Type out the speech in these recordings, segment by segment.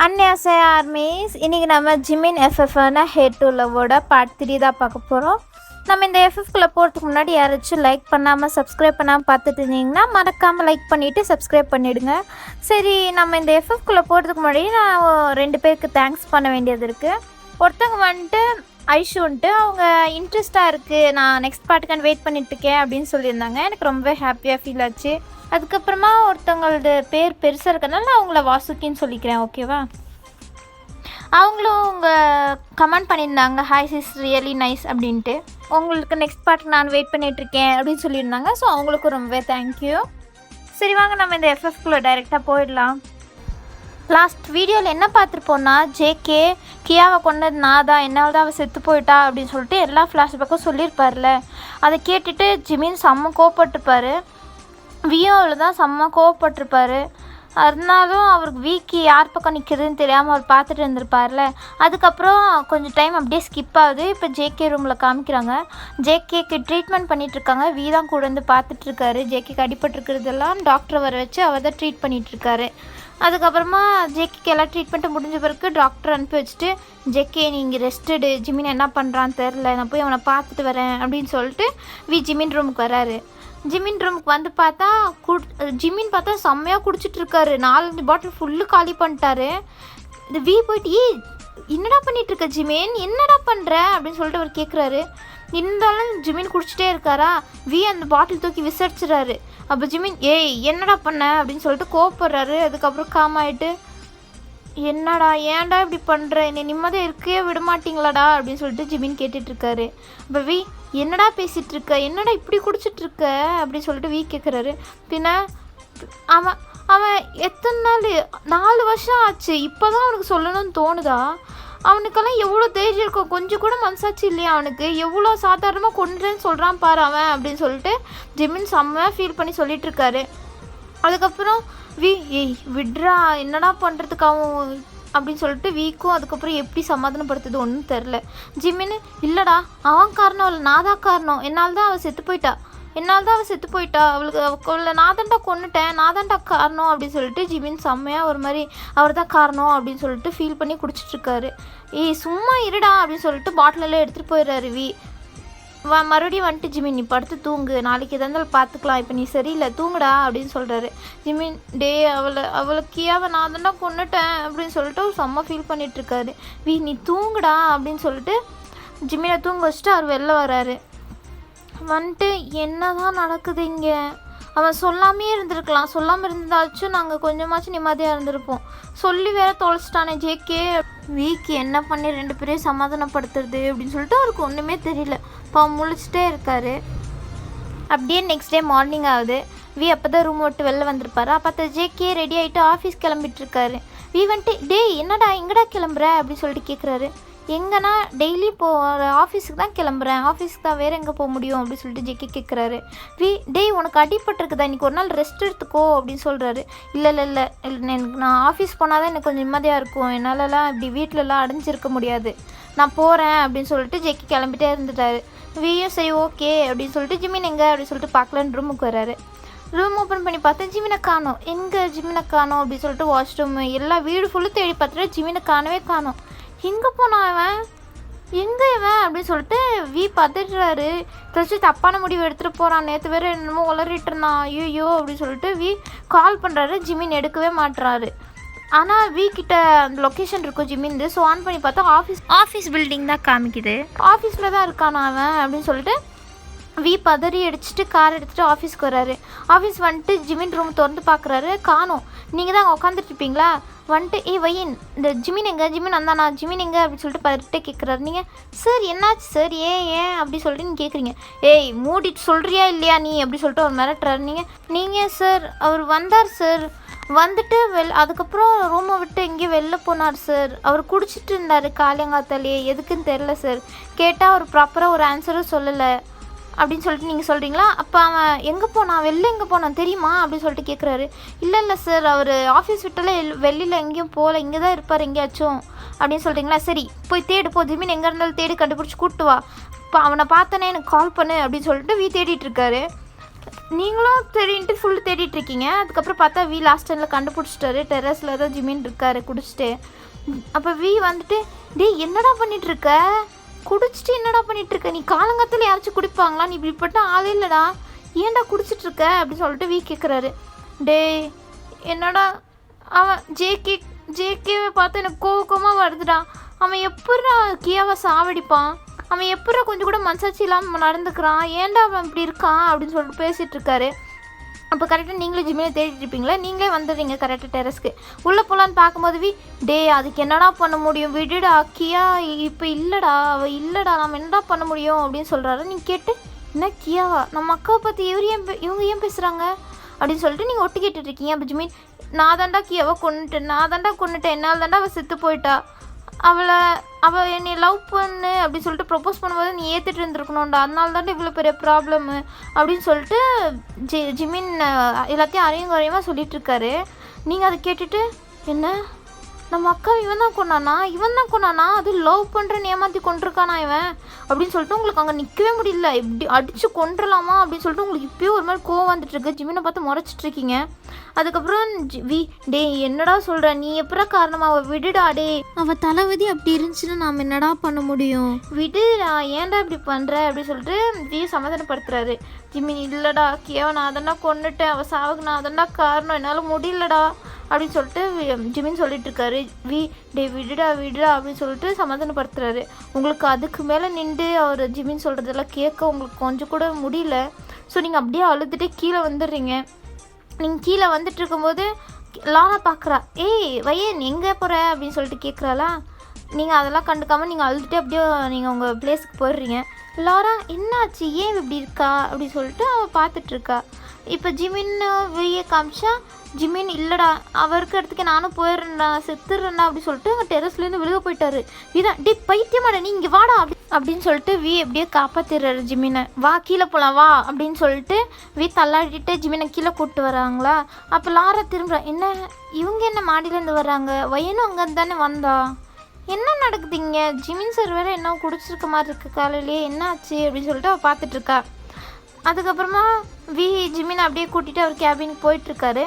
அன்னியாசே armies. இன்றைக்கி நம்ம Jimin எஃப்எஃப்னா had to லவ்வோட part 3 தான் பார்க்க போகிறோம். நம்ம இந்த எஃப்எஃப்குள்ளே போகிறதுக்கு முன்னாடி யாராச்சும் லைக் பண்ணாமல் சப்ஸ்கிரைப் பண்ணாமல் பார்த்துட்டு இருந்தீங்கன்னா மறக்காமல் லைக் பண்ணிவிட்டு சப்ஸ்கிரைப் பண்ணிவிடுங்க. சரி, நம்ம இந்த எஃப்எஃப்குள்ளே போகிறதுக்கு முன்னாடி நான் 2 பேருக்கு தேங்க்ஸ் பண்ண வேண்டியது இருக்குது. ஒருத்தவங்க வந்துட்டு ஐஷுன்ட்டு அவங்க இன்ட்ரெஸ்ட்டாக இருக்குது, நான் நெக்ஸ்ட் பார்ட்டுக்கான வெயிட் பண்ணிட்டுருக்கேன் அப்படின்னு சொல்லியிருந்தாங்க. எனக்கு ரொம்பவே ஹாப்பியாக ஃபீல் ஆச்சு. அதுக்கப்புறமா ஒருத்தவங்களோட பேர் பெருசாக இருக்கிறதுனால நான் அவங்கள வாசுக்கின்னு சொல்லிக்கிறேன், ஓகேவா? அவங்களும் உங்கள் கமெண்ட் பண்ணியிருந்தாங்க, ஹாய் சிஸ் ரியலி நைஸ் அப்படின்ட்டு. உங்களுக்கு நெக்ஸ்ட் பார்ட்டுக்கு நான் வெயிட் பண்ணிகிட்ருக்கேன் அப்படின்னு சொல்லியிருந்தாங்க. ஸோ அவங்களுக்கும் ரொம்பவே தேங்க்யூ. சரி, வாங்க நம்ம இந்த எஃப்எஃப்குள்ளே டைரெக்டாக போயிடலாம். லாஸ்ட் வீடியோவில் என்ன பார்த்துருப்போன்னா, ஜேகே கியாவை கொண்டது நான் தான், என்னால் தான் அவள் செத்து போயிட்டா அப்படின்னு சொல்லிட்டு எல்லா ஃப்ளாஷ்பேக்கும் சொல்லியிருப்பார்ல. அதை கேட்டுட்டு ஜிமின் செம்ம கோவப்பட்டிருப்பார். வியோவில் தான் செம்ம கோவப்பட்டிருப்பார். அதனாலும் அவருக்கு வீக்கி யார் பக்கம் நிற்கிறதுன்னு தெரியாமல் அவர் பார்த்துட்டு இருந்திருப்பார்ல. அதுக்கப்புறம் கொஞ்சம் டைம் அப்படியே ஸ்கிப் ஆகுது. இப்போ ஜேகே ரூமில் காமிக்கிறாங்க. ஜேகேக்கு ட்ரீட்மெண்ட் பண்ணிகிட்ருக்காங்க. வீ தான் கூட வந்து பார்த்துட்ருக்காரு. ஜேகேக்கு அடிபட்டுருக்கிறதெல்லாம் டாக்டரை வர வச்சு அவர் தான் ட்ரீட் பண்ணிகிட்ருக்காரு. அதுக்கப்புறமா ஜேகேக்கு எல்லாம் ட்ரீட்மெண்ட்டு முடிஞ்ச பிறகு டாக்டர் அனுப்பி வச்சுட்டு, ஜேகே நீங்கள் ரெஸ்டடு, ஜிமின் என்ன பண்ணுறான்னு தெரில, நான் போய் அவனை பார்த்துட்டு வரேன் அப்படின்னு சொல்லிட்டு ஜிமின் ரூமுக்கு வராரு. ஜிமின் ரூமுக்கு வந்து பார்த்தா ஜிமின் பார்த்தா செம்மையாக குடிச்சிட்ருக்காரு. 4 பாட்டில் ஃபுல்லு காலி பண்ணிட்டாரு. இந்த வீ போயிட்டு, என்னடா பண்ணிகிட்ருக்க ஜிமின், என்னடா பண்ணுற அப்படின்னு சொல்லிட்டு அவர் கேட்குறாரு. இருந்தாலும் ஜிமின் குடிச்சிட்டே இருக்காரா. அந்த பாட்டில் தூக்கி விசாரிச்சுறாரு. அப்போ ஜிமின் என்னடா பண்ண அப்படின்னு சொல்லிட்டு கோவப்படுறாரு. அதுக்கப்புறம் காமாயிட்டு, என்னடா ஏன்டா இப்படி பண்ணுற, என்னை நிம்மதியாக இருக்கவே விட மாட்டிங்களாடா அப்படின்னு சொல்லிட்டு ஜிமின் கேட்டுட்ருக்காரு. அப்போ என்னடா பேசிகிட்டு இருக்க, என்னடா இப்படி குடிச்சிட்ருக்க அப்படின்னு சொல்லிட்டு கேட்குறாரு. பின்ன அவன் எத்தனை நாள், 4 வருஷம் ஆச்சு, இப்போ தான் அவனுக்கு சொல்லணும்னு தோணுதா? அவனுக்கெல்லாம் எவ்வளோ தைரியம் இருக்கும், கொஞ்சம் கூட மனசாச்சு இல்லையா அவனுக்கு? எவ்வளோ சாதாரணமாக கொண்டுறேன்னு சொல்கிறான் பாரு அவன் அப்படின்னு சொல்லிட்டு ஜிமின் செம்மையாக ஃபீல் பண்ணி சொல்லிகிட்ருக்காரு. அதுக்கப்புறம் விட்ரா, என்னடா பண்ணுறதுக்கு அவன் அப்படின்னு சொல்லிட்டு வீக்கும் அதுக்கப்புறம் எப்படி சமாதானப்படுத்துது ஒன்றும் தெரில. ஜிமின், இல்லைடா அவன் காரணம் இல்லை, நான் தான் காரணம், என்னால் தான் அவள் செத்து போயிட்டா, அவளை நான் தான்டா கொன்னுட்டேன், நான் தான்டா காரணம் அப்படின்னு சொல்லிட்டு ஜிமின் செம்மையாக ஒரு மாதிரி அவர் தான் காரணம் அப்படின்னு சொல்லிட்டு ஃபீல் பண்ணி குடிச்சிட்ருக்காரு. சும்மா இருடா அப்படின்னு சொல்லிட்டு பாட்டிலெல்லாம் எடுத்துகிட்டு போயிடுறாரு. மறுபடியும் வந்துட்டு, ஜிமின் நீ படுத்து தூங்கு, நாளைக்கு எதாக இருந்தாலும் பார்த்துக்கலாம், இப்போ நீ சரியில்லை தூங்குடா அப்படின்னு சொல்கிறாரு. ஜிமின், அவளை கியாவை நான் தான்டா கொன்னுட்டேன் அப்படின்னு சொல்லிட்டு அவர் செம்ம ஃபீல் பண்ணிகிட்ருக்காரு. நீ தூங்குடா அப்படின்னு சொல்லிட்டு ஜிமினை தூங்க வச்சுட்டு அவர் வெளில வராரு. வந்துட்டு என்ன தான் நடக்குது இங்கே, அவன் சொல்லாமே இருந்திருக்கலாம், சொல்லாமல் இருந்தாச்சும் நாங்கள் கொஞ்சமாச்சும் நிம்மதியாக இருந்திருப்போம். சொல்லி வேற தொலைச்சிட்டானே ஜேகே. வீக்கு என்ன பண்ணி 2 பேரையும் சமாதானப்படுத்துறது அப்படின்னு சொல்லிட்டு அவருக்கு ஒன்றுமே தெரியல. இப்போ முழிச்சிட்டே இருக்காரு. அப்படியே நெக்ஸ்ட் டே மார்னிங் ஆகுது. அப்போ தான் ரூம் விட்டு வெளில வந்திருப்பாரு. அப்போ ஜேகே ரெடி ஆகிட்டு ஆஃபீஸ் கிளம்பிட்டுருக்காரு. வந்துட்டு, என்னடா எங்கடா கிளம்புற அப்படின்னு சொல்லிட்டு கேட்குறாரு. எங்கன்னா டெய்லி ஆஃபீஸுக்கு தான் கிளம்புறேன், ஆஃபீஸுக்கு தான், வேறு எங்கே போக முடியும் அப்படின்னு சொல்லிட்டு ஜேகே கேட்குறாரு. உனக்கு அடிபட்டிருக்குதா, இன்றைக்கி ஒரு நாள் ரெஸ்ட் எடுத்துக்கோ அப்படின்னு சொல்கிறாரு. இல்லை எனக்கு நான் ஆஃபீஸ் போனால் தான் எனக்கு கொஞ்சம் நிம்மதியாக இருக்கும், என்னாலலாம் இப்படி வீட்டிலலாம் அடைஞ்சிருக்க முடியாது, நான் போகிறேன் அப்படின்னு சொல்லிட்டு ஜேகே கிளம்பிட்டே இருந்துட்டாரு. சரி ஓகே அப்படின்னு சொல்லிட்டு ஜிமின் எங்கே அப்படின்னு சொல்லிட்டு பார்க்கலான்னு ரூமுக்கு வர்றாரு. ரூம் ஓப்பன் பண்ணி பார்த்தா ஜிமினை காணோம். ஜிமினை காணோம் அப்படின்னு சொல்லிட்டு வாஷ்ரூம் எல்லா வீடு ஃபுல்லும் தேடி பார்த்துட்டு ஜிமினை காணோம். எங்கே போனான் இவன், எங்கே இவன் அப்படின்னு சொல்லிட்டு பதறாரு. ஏதாச்சும் தப்பான முடிவு எடுத்துகிட்டு போகிறான், நேற்று வேறு என்னமோ உளறிட்டு இருந்தான், ஐயோ அப்படின்னு சொல்லிட்டு கால் பண்ணுறாரு. ஜிமின் எடுக்கவே மாட்டுறாரு. ஆனால் கிட்ட அந்த லொக்கேஷன் இருக்கும் ஜிமின். ஸோ ஆன் பண்ணி பார்த்தா ஆஃபீஸ் பில்டிங் தான் காமிக்குது. ஆஃபீஸில் தான் இருக்கானா அவன் அப்படின்னு சொல்லிட்டு பதறி அடிச்சுட்டு கார் எடுத்துகிட்டு ஆஃபீஸ்க்கு வர்றாரு. ஆஃபீஸ் வந்துட்டு ஜிமின் ரூம் திறந்து பார்க்குறாரு. காணோம். நீங்கள் தான் அங்கே உட்காந்துட்ருப்பீங்களா? வந்துட்டு வையின், இந்த ஜிமின் வந்தானா, ஜிமின் எங்கே அப்படின்னு சொல்லிட்டு பதறிட்டே கேட்குறாரு. நீங்கள் சார் என்னாச்சு சார், ஏன் அப்படி சொல்லிட்டு நீங்கள் கேட்குறீங்க. மூடிட்டு சொல்கிறியா இல்லையா நீ அப்படி சொல்லிட்டு அவர் மிரட்டுறாரு. நீங்கள் சார் அவர் வந்தார் சார், வந்துட்டு அதுக்கப்புறம் ரூமை விட்டு எங்கேயும் வெளில போனார் சார், அவர் குடிச்சிட்டு இருந்தார் காலையங்காத்தாலேயே, எதுக்குன்னு தெரில சார், கேட்டால் அவர் ப்ராப்பராக ஒரு ஆன்சரும் சொல்லலை அப்படின்னு சொல்லிட்டு நீங்கள் சொல்கிறீங்களா? அப்போ அவன் எங்கே போனான் தெரியுமா அப்படின்னு சொல்லிட்டு கேட்குறாரு. இல்லை சார், அவர் ஆஃபீஸ் விட்டால வெளியில் எங்கேயும் போகல, இங்கே தான் இருப்பார் எங்கேயாச்சும் அப்படின்னு சொல்கிறீங்களா? சரி போய் தேடு, ஜிமின் எங்கே இருந்தாலும் தேடி கண்டுபிடிச்சி கூப்பிட்டு வா, இப்போ அவனை பார்த்தனே எனக்கு கால் பண்ணு அப்படின்னு சொல்லிட்டு தேடிட்டு இருக்காரு. நீங்களும் சரின்ட்டு ஃபுல் தேடிட்டுருக்கீங்க. அதுக்கப்புறம் பார்த்தா வி லாஸ்ட் டைமில் கண்டுபிடிச்சிட்டாரு. டெரஸில் ஏதோ ஜிமின் இருக்காரு குடிச்சிட்டு. அப்போ வி வந்துட்டு, டேய் என்னடா பண்ணிகிட்ருக்க, குடிச்சிட்டு என்னடா பண்ணிகிட்ருக்க, நீ காலங்காத்தில் யாராச்சும் குடிப்பாங்களா, நீ இப்படிப்பட்ட ஆளே இல்லைடா, ஏன்டா குடிச்சிட்ருக்க அப்படின்னு சொல்லிட்டு வி கேட்குறாரு. டேய் என்னடா, அவன் ஜேகேவை பார்த்து எனக்கு கோவமாக வருதுடா, அவன் எப்படா கியாவை சாவடிப்பான், அவன் எப்படா கொஞ்சம் கூட மனசாட்சி இல்லாமல் நடந்துக்கிறான், ஏன்டா அவன் இப்படி இருக்கான் அப்படின்னு சொல்லிட்டு பேசிகிட்டு இருக்காரு. அப்போ கரெக்டாக நீங்களே ஜிம்மியை தேடிட்டு இருப்பீங்களா, நீங்களே வந்துடுறீங்க கரெக்டாக டெரஸ்க்கு. உள்ளே போகலான்னு பார்க்கும்போது டே அதுக்கு என்னடா பண்ண முடியும், விடுடா, கியா இப்போ இல்லைடா, அவள் இல்லைடா, நம்ம என்னடா பண்ண முடியும் அப்படின்னு சொல்கிறாரு. நீங்கள் கேட்டு, என்ன கியாவா, நம்ம அக்காவை பற்றி இவங்க ஏன் பேசுகிறாங்க அப்படின்னு சொல்லிட்டு நீங்கள் ஒட்டு கேட்டுட்ருக்கீங்க. அப்போ ஜிமின், நான் தாண்டா கியாவை கொண்டுட்டேன், என்னால் தாண்டா அவள் செத்து போயிட்டா, அவள் என்னை லவ் பண்ணு அப்படின்னு சொல்லிட்டு ப்ரப்போஸ் பண்ணும்போது நீ ஏற்றுட்டு இருந்துருக்கணும்டா, அதனால தாண்டா இவ்வளோ பெரிய ப்ராப்ளம்மு அப்படின்னு சொல்லிட்டு ஜிமின் எல்லாத்தையும் அரையும் குறையமாக சொல்லிகிட்ருக்காரு. நீங்கள் அதை கேட்டுட்டு, என்ன நம்ம அக்கா இவன் தான் கொண்டானா, அது லவ் பண்ணுறேன்னு ஏமாற்றி கொண்டிருக்கானா இவன் அப்படின்னு சொல்லிட்டு உங்களுக்கு அங்கே நிற்கவே முடியல, இப்படி அடித்து கொண்டுடலாமா அப்படின்னு சொல்லிட்டு உங்களுக்கு இப்போயும் ஒரு மாதிரி கோவம் வந்துட்டுருக்கு. ஜிமினை பார்த்து முறைச்சிட்ருக்கீங்க. அதுக்கப்புறம் டே என்னடா சொல்கிற, நீ எப்படா காரணமா, அவள் விடுடா, டே அவள் தலைவதி அப்படி இருந்துச்சுன்னா நாம் என்னடா பண்ண முடியும், விடுடா, ஏன்டா இப்படி பண்ணுற அப்படின்னு சொல்லிட்டு சமாதானப்படுத்துறாரு. ஜிமின், இல்லைடா கியாவை நான் அதெண்டா கொண்டுட்டேன், அவள் சாவுக்கு நான் அதெண்டா காரணம், என்னால் முடியலடா அப்படின்னு சொல்லிட்டு ஜிமின் சொல்லிட்டுருக்காரு. டே விடுடா அப்படின்னு சொல்லிட்டு சமாதானப்படுத்துறாரு. உங்களுக்கு அதுக்கு மேலே நின்று அவர் ஜிமின் சொல்கிறதெல்லாம் கேட்க உங்களுக்கு கொஞ்சம் கூட முடியல. ஸோ நீங்கள் அப்படியே அழுதுகிட்டே கீழே வந்துடுறீங்க. நீங்கள் கீழே வந்துட்டு இருக்கும்போது லாரா பார்க்குறா, ஏய் வையன் எங்கே போகிற அப்படின்னு சொல்லிட்டு கேட்குறாளா. நீங்கள் அதெல்லாம் கண்டுக்காமல் நீங்கள் அழுதுகிட்டே அப்படியே நீங்கள் உங்கள் பிளேஸுக்கு போயிடுறீங்க. லாரா என்னாச்சு, ஏன் இப்படி இருக்கா அப்படின்னு சொல்லிட்டு அவள் பார்த்துட்ருக்கா. இப்போ ஜிமின் வெளியே காமிச்சா, ஜிமின் இல்லைடா அவருக்கு இடத்துக்கு நானும் போயிடுறேன்டா, செத்துடுறேன்டா அப்படி சொல்லிட்டு அங்கே டெரஸ்லேருந்து விழுக போயிட்டாரு. இதான் டே பைத்தியமாடா நீ இங்கே வாடா அப்படின்னு சொல்லிட்டு எப்படியே காப்பாற்றிடுறாரு ஜிமினை. வா கீழே போகலாம் வா அப்படின்னு சொல்லிட்டு தள்ளாடிட்டு ஜிமினை கீழே கூப்பிட்டு வராங்களா. அப்போ லாரா திரும்புகிறா, என்ன இவங்க என்ன மாடியிலேருந்து வர்றாங்க, வயனும் அங்கேருந்து தானே வந்தா, என்ன நடக்குதுங்க, ஜிமின் சார் வேறு என்ன குடிச்சிருக்க மாதிரி இருக்குது காலையிலேயே, என்ன ஆச்சு அப்படின்னு சொல்லிட்டு அவள் பார்த்துட்ருக்கா. அதுக்கப்புறமா ஜிமினை அப்படியே கூட்டிகிட்டு அவர் கேபினுக்கு போயிட்டுருக்காரு.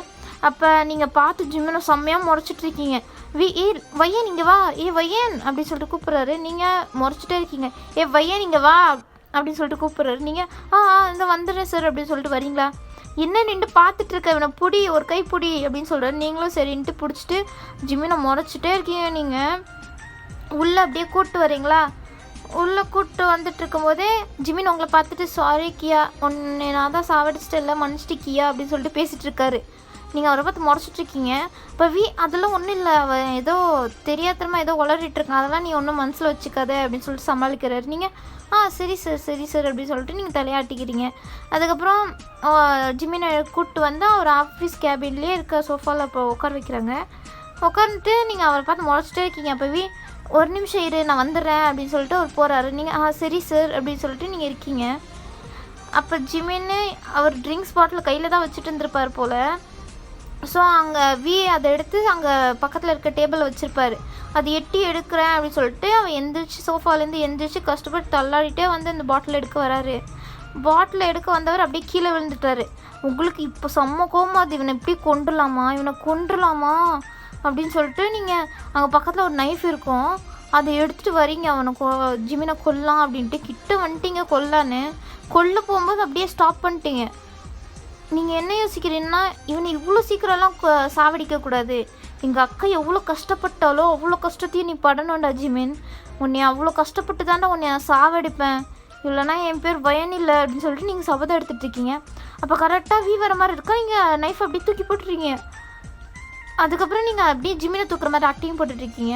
அப்போ நீங்கள் பார்த்து ஜிமினை செம்மையாக முறைச்சிட்ருக்கீங்க. வையன் இங்கே வா, வையன் அப்படின்னு சொல்லிட்டு கூப்பிட்றாரு. நீங்கள் முறைச்சிட்டே இருக்கீங்க. வையன் இங்கே வா அப்படின்னு சொல்லிட்டு கூப்பிட்றாரு. நீங்கள் இந்த வந்துடுறேன் சார் அப்படின்னு சொல்லிட்டு வரீங்களா, என்ன நின்று பார்த்துட்ருக்க, இவனை பிடி, ஒரு கை பிடி அப்படின்னு சொல்கிறாரு. நீங்களும் சரின்ட்டு பிடிச்சிட்டு ஜிமினை முறைச்சிட்டே இருக்கீங்க. நீங்கள் உள்ளே அப்படியே கூப்பிட்டு வரீங்களா. உள்ளே கூப்பிட்டு வந்துட்டு இருக்கும்போதே ஜிமின் உங்களை பார்த்துட்டு, சாரி கியா, ஒன்று நான் தான் சாவடிச்சிட்டு இல்லை மன்னிச்சிட்டு கியா அப்படின்னு சொல்லிட்டு பேசிகிட்டு இருக்காரு. நீங்கள் அவரை பார்த்து முறைச்சிட்ருக்கீங்க. இப்போ அதெல்லாம் ஒன்றும் இல்லை, அவன் ஏதோ தெரியாதமா ஏதோ உளறிட்டுருக்கான், அதெல்லாம் நீ ஒன்றும் மனசில் வச்சுக்காத அப்படின்னு சொல்லிட்டு சமாளிக்கிறாரு. நீங்கள் சரி சார் அப்படின்னு சொல்லிட்டு நீங்கள் தலையாட்டிக்கிறீங்க. அதுக்கப்புறம் ஜிமினை கூப்பிட்டு வந்து அவர் ஆஃபீஸ் கேபின்லேயே இருக்க சோஃபாவில் இப்போ உட்கார வைக்கிறாங்க. உட்காந்துட்டு நீங்கள் அவரை பார்த்து முறைச்சிட்டே இருக்கீங்க. அப்போ ஒரு நிமிஷம் இரு நான் வந்துடுறேன் அப்படின்னு சொல்லிட்டு அவர் போகிறாரு. நீங்கள் சரி சார் அப்படின்னு சொல்லிட்டு நீங்கள் இருக்கீங்க. அப்போ ஜிமின்னு அவர் ட்ரிங்க்ஸ் பாட்டில் கையில் தான் வச்சுட்டு இருந்திருப்பார் போல். ஸோ அங்கே அதை எடுத்து அங்கே பக்கத்தில் இருக்க டேபிளில் வச்சுருப்பார். அது எட்டி எடுக்கிறேன் அப்படின்னு சொல்லிட்டு அவன் எந்திரிச்சு சோஃபாலேருந்து எந்திரிச்சு கஷ்டப்பட்டு தள்ளாடிட்டே வந்து அந்த பாட்டில் எடுக்க வராரு. பாட்டில் எடுக்க வந்தவர் அப்படியே கீழே விழுந்துட்டார். உங்களுக்கு இப்போ செம்ம கோவமா, அது இவனை எப்படி இவனை கொண்டுலாமா அப்படின்னு சொல்லிட்டு நீங்கள் அங்கே பக்கத்தில் ஒரு நைஃப் இருக்கும், அதை எடுத்துகிட்டு வரீங்க. அவனை ஜிமினை கொல்லலாம் அப்படின்ட்டு கிட்ட வந்துட்டீங்க. கொல்ல போகும்போது அப்படியே ஸ்டாப் பண்ணிட்டீங்க. நீங்கள் என்ன யோசிக்கிறீங்கன்னா, இவனை இவ்வளோ சீக்கிரம்லாம் சாவடிக்கக்கூடாது, எங்கள் அக்கா எவ்வளோ கஷ்டப்பட்டாலோ அவ்வளோ கஷ்டத்தையும் நீ படணும்டா ஜிமின், உன்னை அவ்வளோ கஷ்டப்பட்டு தாண்டா உன்னை நான் சாவடிப்பேன், இல்லைனா என் பேர் பயன் இல்லை அப்படின்னு சொல்லிட்டு நீங்கள் சபதம் எடுத்துகிட்ருக்கீங்க. அப்போ கரெக்டாக வர மாதிரி இருக்கா, நீங்கள் நைஃப் அப்படியே தூக்கி போட்டுருக்கீங்க. அதுக்கப்புறம் நீங்கள் அப்படியே ஜிமினை தூக்குற மாதிரி ஆக்டிங் போட்டுட்ருக்கீங்க.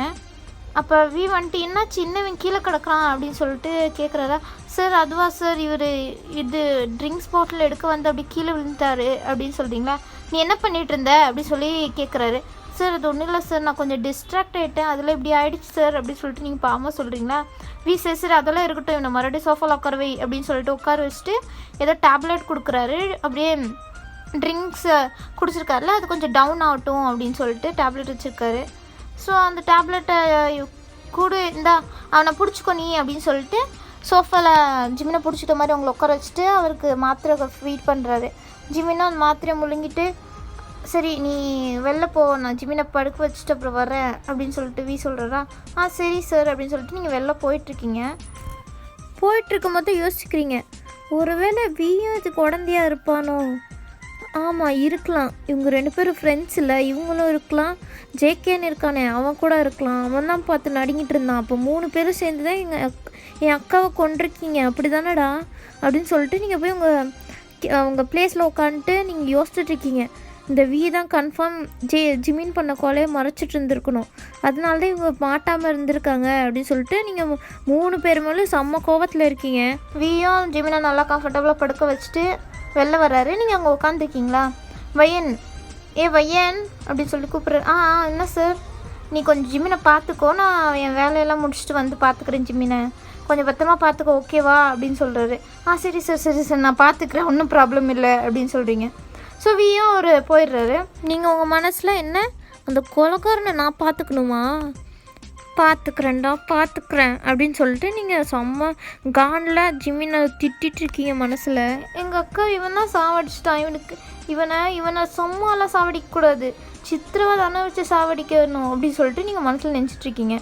அப்போ வந்துட்டு என்னாச்சு, இன்னும் கீழே கிடக்குறான் அப்படின்னு சொல்லிட்டு கேட்குறாரா. சார் அதுவா சார், இது ட்ரிங்க்ஸ் பாட்டில் எடுக்க வந்து அப்படி கீழே விழுந்துட்டாரு அப்படின்னு சொல்கிறீங்களா, நீ என்ன பண்ணிகிட்டு இருந்த அப்படி சொல்லி கேட்குறாரு. சார் அது ஒன்றும் இல்லை சார், நான் கொஞ்சம் டிஸ்ட்ராக்ட் ஆகிட்டேன், அதில் இப்படி ஆகிடுச்சு சார் அப்படின்னு சொல்லிட்டு நீங்கள் பாவமாக சொல்கிறீங்களா. சார் அதெல்லாம் இருக்கட்டும், இவனை மறுபடியும் சோஃபாவில் உட்காரவை அப்படின்னு சொல்லிட்டு உட்கார வச்சுட்டு ஏதோ டேப்லெட் கொடுக்குறாரு. அப்படியே ட்ரிங்க்ஸ் குடிச்சிருக்காருல, அது கொஞ்சம் டவுன் ஆகட்டும் அப்படின்னு சொல்லிட்டு டேப்லெட் வச்சுருக்காரு. ஸோ அந்த டேப்லெட்டை கூட அவனை பிடிச்சிக்கோ நீ அப்படின்னு சொல்லிட்டு சோஃபாவில் ஜிமினை பிடிச்சிட்ட மாதிரி அவங்களை உட்கார வச்சுட்டு அவருக்கு மாத்திரை ஃபீட் பண்ணுறாரு. ஜிமினும் அந்த மாத்திரையை முழுங்கிட்டு சரி நீ வெளில போ, நான் ஜிமினை படுக்க வச்சுட்டு அப்புறம் வரேன் அப்படின்னு சொல்லிட்டு வி சொல்கிறா. சரி சார் அப்படின்னு சொல்லிட்டு நீங்கள் வெளில போயிட்டுருக்கீங்க. போயிட்டுருக்கும் போது யோசிக்கிறீங்க, ஒருவேளை வியும் இதுக்கு உடந்தையாக இருப்பானோ? ஆமாம் இருக்கலாம், இவங்க 2 பேரும் ஃப்ரெண்ட்ஸ் இல்லை, இவங்களும் இருக்கலாம். ஜேகேன்னு இருக்கானே அவன் கூட இருக்கலாம், அவன் தான் பார்த்து நடுங்கிட்டு இருந்தான். அப்போ 3 பேரும் சேர்ந்து தான் என் அக்காவை கொண்டிருக்கீங்க அப்படி தானடா அப்படின்னு சொல்லிட்டு நீங்கள் போய் உங்கள் ப்ளேஸில் உட்காந்துட்டு நீங்கள் யோசிச்சுட்ருக்கீங்க. இந்த வி தான் கன்ஃபார்ம் ஜிமின் பண்ண கொலையை மறைச்சிட்டு இருந்திருக்கணும், அதனால தான் இவங்க மாட்டாமல் இருந்திருக்காங்க அப்படின்னு சொல்லிட்டு நீங்கள் 3 பேர் மேலும் செம்ம கோபத்தில் இருக்கீங்க. வியும் ஜிமினை நல்லா கம்ஃபர்டபுளாக படுக்க வச்சுட்டு வெளில வர்றாரு. நீங்கள் அங்கே உட்காந்துருக்கீங்களா? வையன், வையன் அப்படின்னு சொல்லி கூப்பிட்றாரு. என்ன சார்? நீ கொஞ்சம் ஜிமினை பார்த்துக்கோ, நான் என் வேலையெல்லாம் முடிச்சுட்டு வந்து பார்த்துக்கிறேன், ஜிமினை கொஞ்சம் பத்திரமா பார்த்துக்கோ ஓகேவா அப்படின்னு சொல்கிறாரு. சரி சார் சரி சார் நான் பார்த்துக்கிறேன், ஒன்றும் ப்ராப்ளம் இல்லை அப்படின்னு சொல்கிறீங்க. ஸோ வியும் அவர் போயிடுறாரு. நீங்கள் உங்கள் மனசில் என்ன, அந்த கொலைக்காரனை நான் பார்த்துக்கணுமா? பார்த்துக்கிறேன் அப்படின்னு சொல்லிட்டு நீங்கள் செம்ம கானில் ஜிமினை திட்டிருக்கீங்க மனசில். எங்கள் அக்கா இவன் தான் சாவடிச்சிட்டான், இவனை சும்மாலாம் சாவடிக்கக்கூடாது, சித்திரவதை வச்சு சாவடிக்கணும் அப்படின்னு சொல்லிட்டு நீங்கள் மனசில் நினச்சிட்ருக்கீங்க.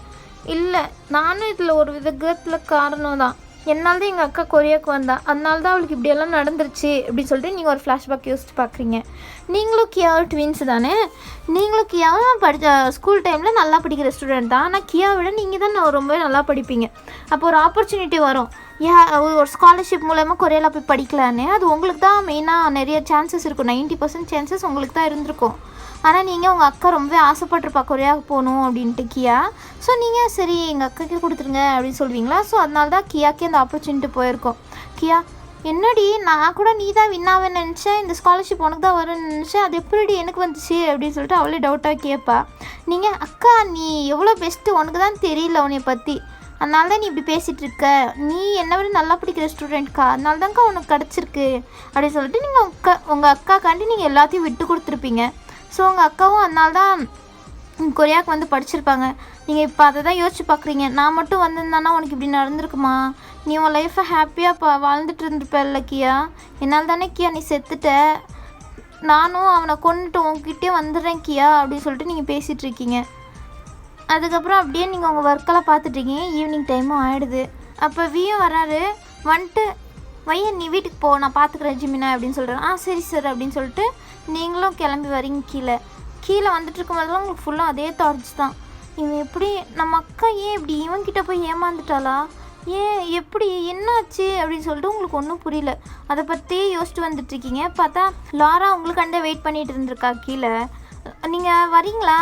இல்லை, நானும் இதில் ஒரு விதத்தில் காரணம் தான், என்னால் தான் எங்கள் அக்கா கொரியாவுக்கு வந்தான், அதனால தான் அவளுக்கு இப்படியெல்லாம் நடந்துருச்சு அப்படின்னு சொல்லிட்டு நீங்கள் ஒரு ஃப்ளாஷ்பேக் யோசிச்சு பார்க்குறீங்க. நீங்களும் கியாவும் ட்வின்ஸ் தானே? நீங்களும் கியாவும் ஸ்கூல் டைமில் நல்லா படிக்கிற ஸ்டூடெண்ட் தான், ஆனால் கியாவை விட நீங்கள் தான் ரொம்ப நல்லா படிப்பீங்க. அப்போ ஒரு ஆப்பர்ச்சுனிட்டி வரும், ஒரு ஸ்காலர்ஷிப் மூலமாக கொரியாவில் போய் படிக்கலான்னு. அது உங்களுக்கு தான் மெயினாக நிறைய சான்சஸ் இருக்கும், 90% சான்சஸ் உங்களுக்கு தான் இருந்திருக்கும். ஆனால் நீங்கள் உங்கள் அக்கா ரொம்பவே ஆசைப்பட்டிருப்பா கொரியாவுக்கு போகணும் அப்படின்ட்டு கியா. ஸோ நீங்கள் சரி எங்கள் அக்காக்கே கொடுத்துருங்க அப்படின்னு சொல்வீங்களா? ஸோ அதனால தான் கியாக்கே அந்த ஆப்பர்ச்சுனிட்டி போயிருக்கோம். கியா, என்னடி நான் கூட நீ தான் வின்னாவேன்னு நினச்சேன், இந்த ஸ்காலர்ஷிப் உனக்கு தான் வரும்னு நினச்சேன், அது எப்படி எனக்கு வந்துச்சு அப்படின்னு சொல்லிட்டு அவளே டவுட்டாக கேட்பா. நீங்கள் அக்கா நீ எவ்வளோ பெஸ்ட்டு, உனக்கு தான் தெரியல உன்னை பற்றி, அதனால தான் நீ இப்படி பேசிகிட்டு இருக்க, நீ என்னை விட நல்லா படிக்கிற ஸ்டூடெண்ட்க்கா, அதனால தான்க்கா உனக்கு கிடச்சிருக்கு அப்படின்னு சொல்லிட்டு நீங்கள் உங்கள் அக்காக்காண்டி நீங்கள் எல்லாத்தையும் விட்டு கொடுத்துருப்பீங்க. ஸோ உங்கள் அக்காவும் அதனால தான் கொரியாவுக்கு வந்து படிச்சிருப்பாங்க. நீங்கள் இப்போ அதை தான் யோசிச்சு பார்க்குறீங்க, நான் மட்டும் வந்திருந்தானா உனக்கு இப்படி நடந்திருக்குமா, நீ உன் லைஃப்பை ஹாப்பியாக வாழ்ந்துட்டு இருந்திருப்ப கியா, என்னால் தானே கியா நீ செத்துட்ட, நானும் அவனை கொண்டுட்டு உங்ககிட்டே வந்துடுறேன் கியா அப்படின்னு சொல்லிட்டு நீங்கள் பேசிகிட்ருக்கீங்க. அதுக்கப்புறம் அப்படியே நீங்கள் உங்கள் ஒர்க்கெல்லாம் பார்த்துட்ருக்கீங்க. ஈவினிங் டைமும் ஆகிடுது. அப்போ வியும் வராரு. வந்துட்டு வையன் நீ வீட்டுக்கு போ, நான் பார்த்துக்குறேன் ஜிமினா அப்படின்னு சொல்கிறேன். சரி சார் அப்படின்னு சொல்லிட்டு நீங்களும் கிளம்பி வரீங்க. கீழே வந்துட்டு இருக்கும்போதெல்லாம் உங்களுக்கு ஃபுல்லாக அதே தாட்ஸ் தான். இவன் எப்படி, நம்ம அக்கா ஏன் இப்படி இவன்கிட்ட போய் ஏமாந்துட்டாளா, ஏன் எப்படி என்னாச்சு அப்படின்னு சொல்லிட்டு உங்களுக்கு ஒன்றும் புரியல. அதை பற்றி யோசிச்சுட்டு வந்துட்டுருக்கீங்க. பார்த்தா லாரா உங்களுக்காண்டே வெயிட் பண்ணிகிட்டு இருந்திருக்கா கீழே. நீங்கள் வரீங்களா?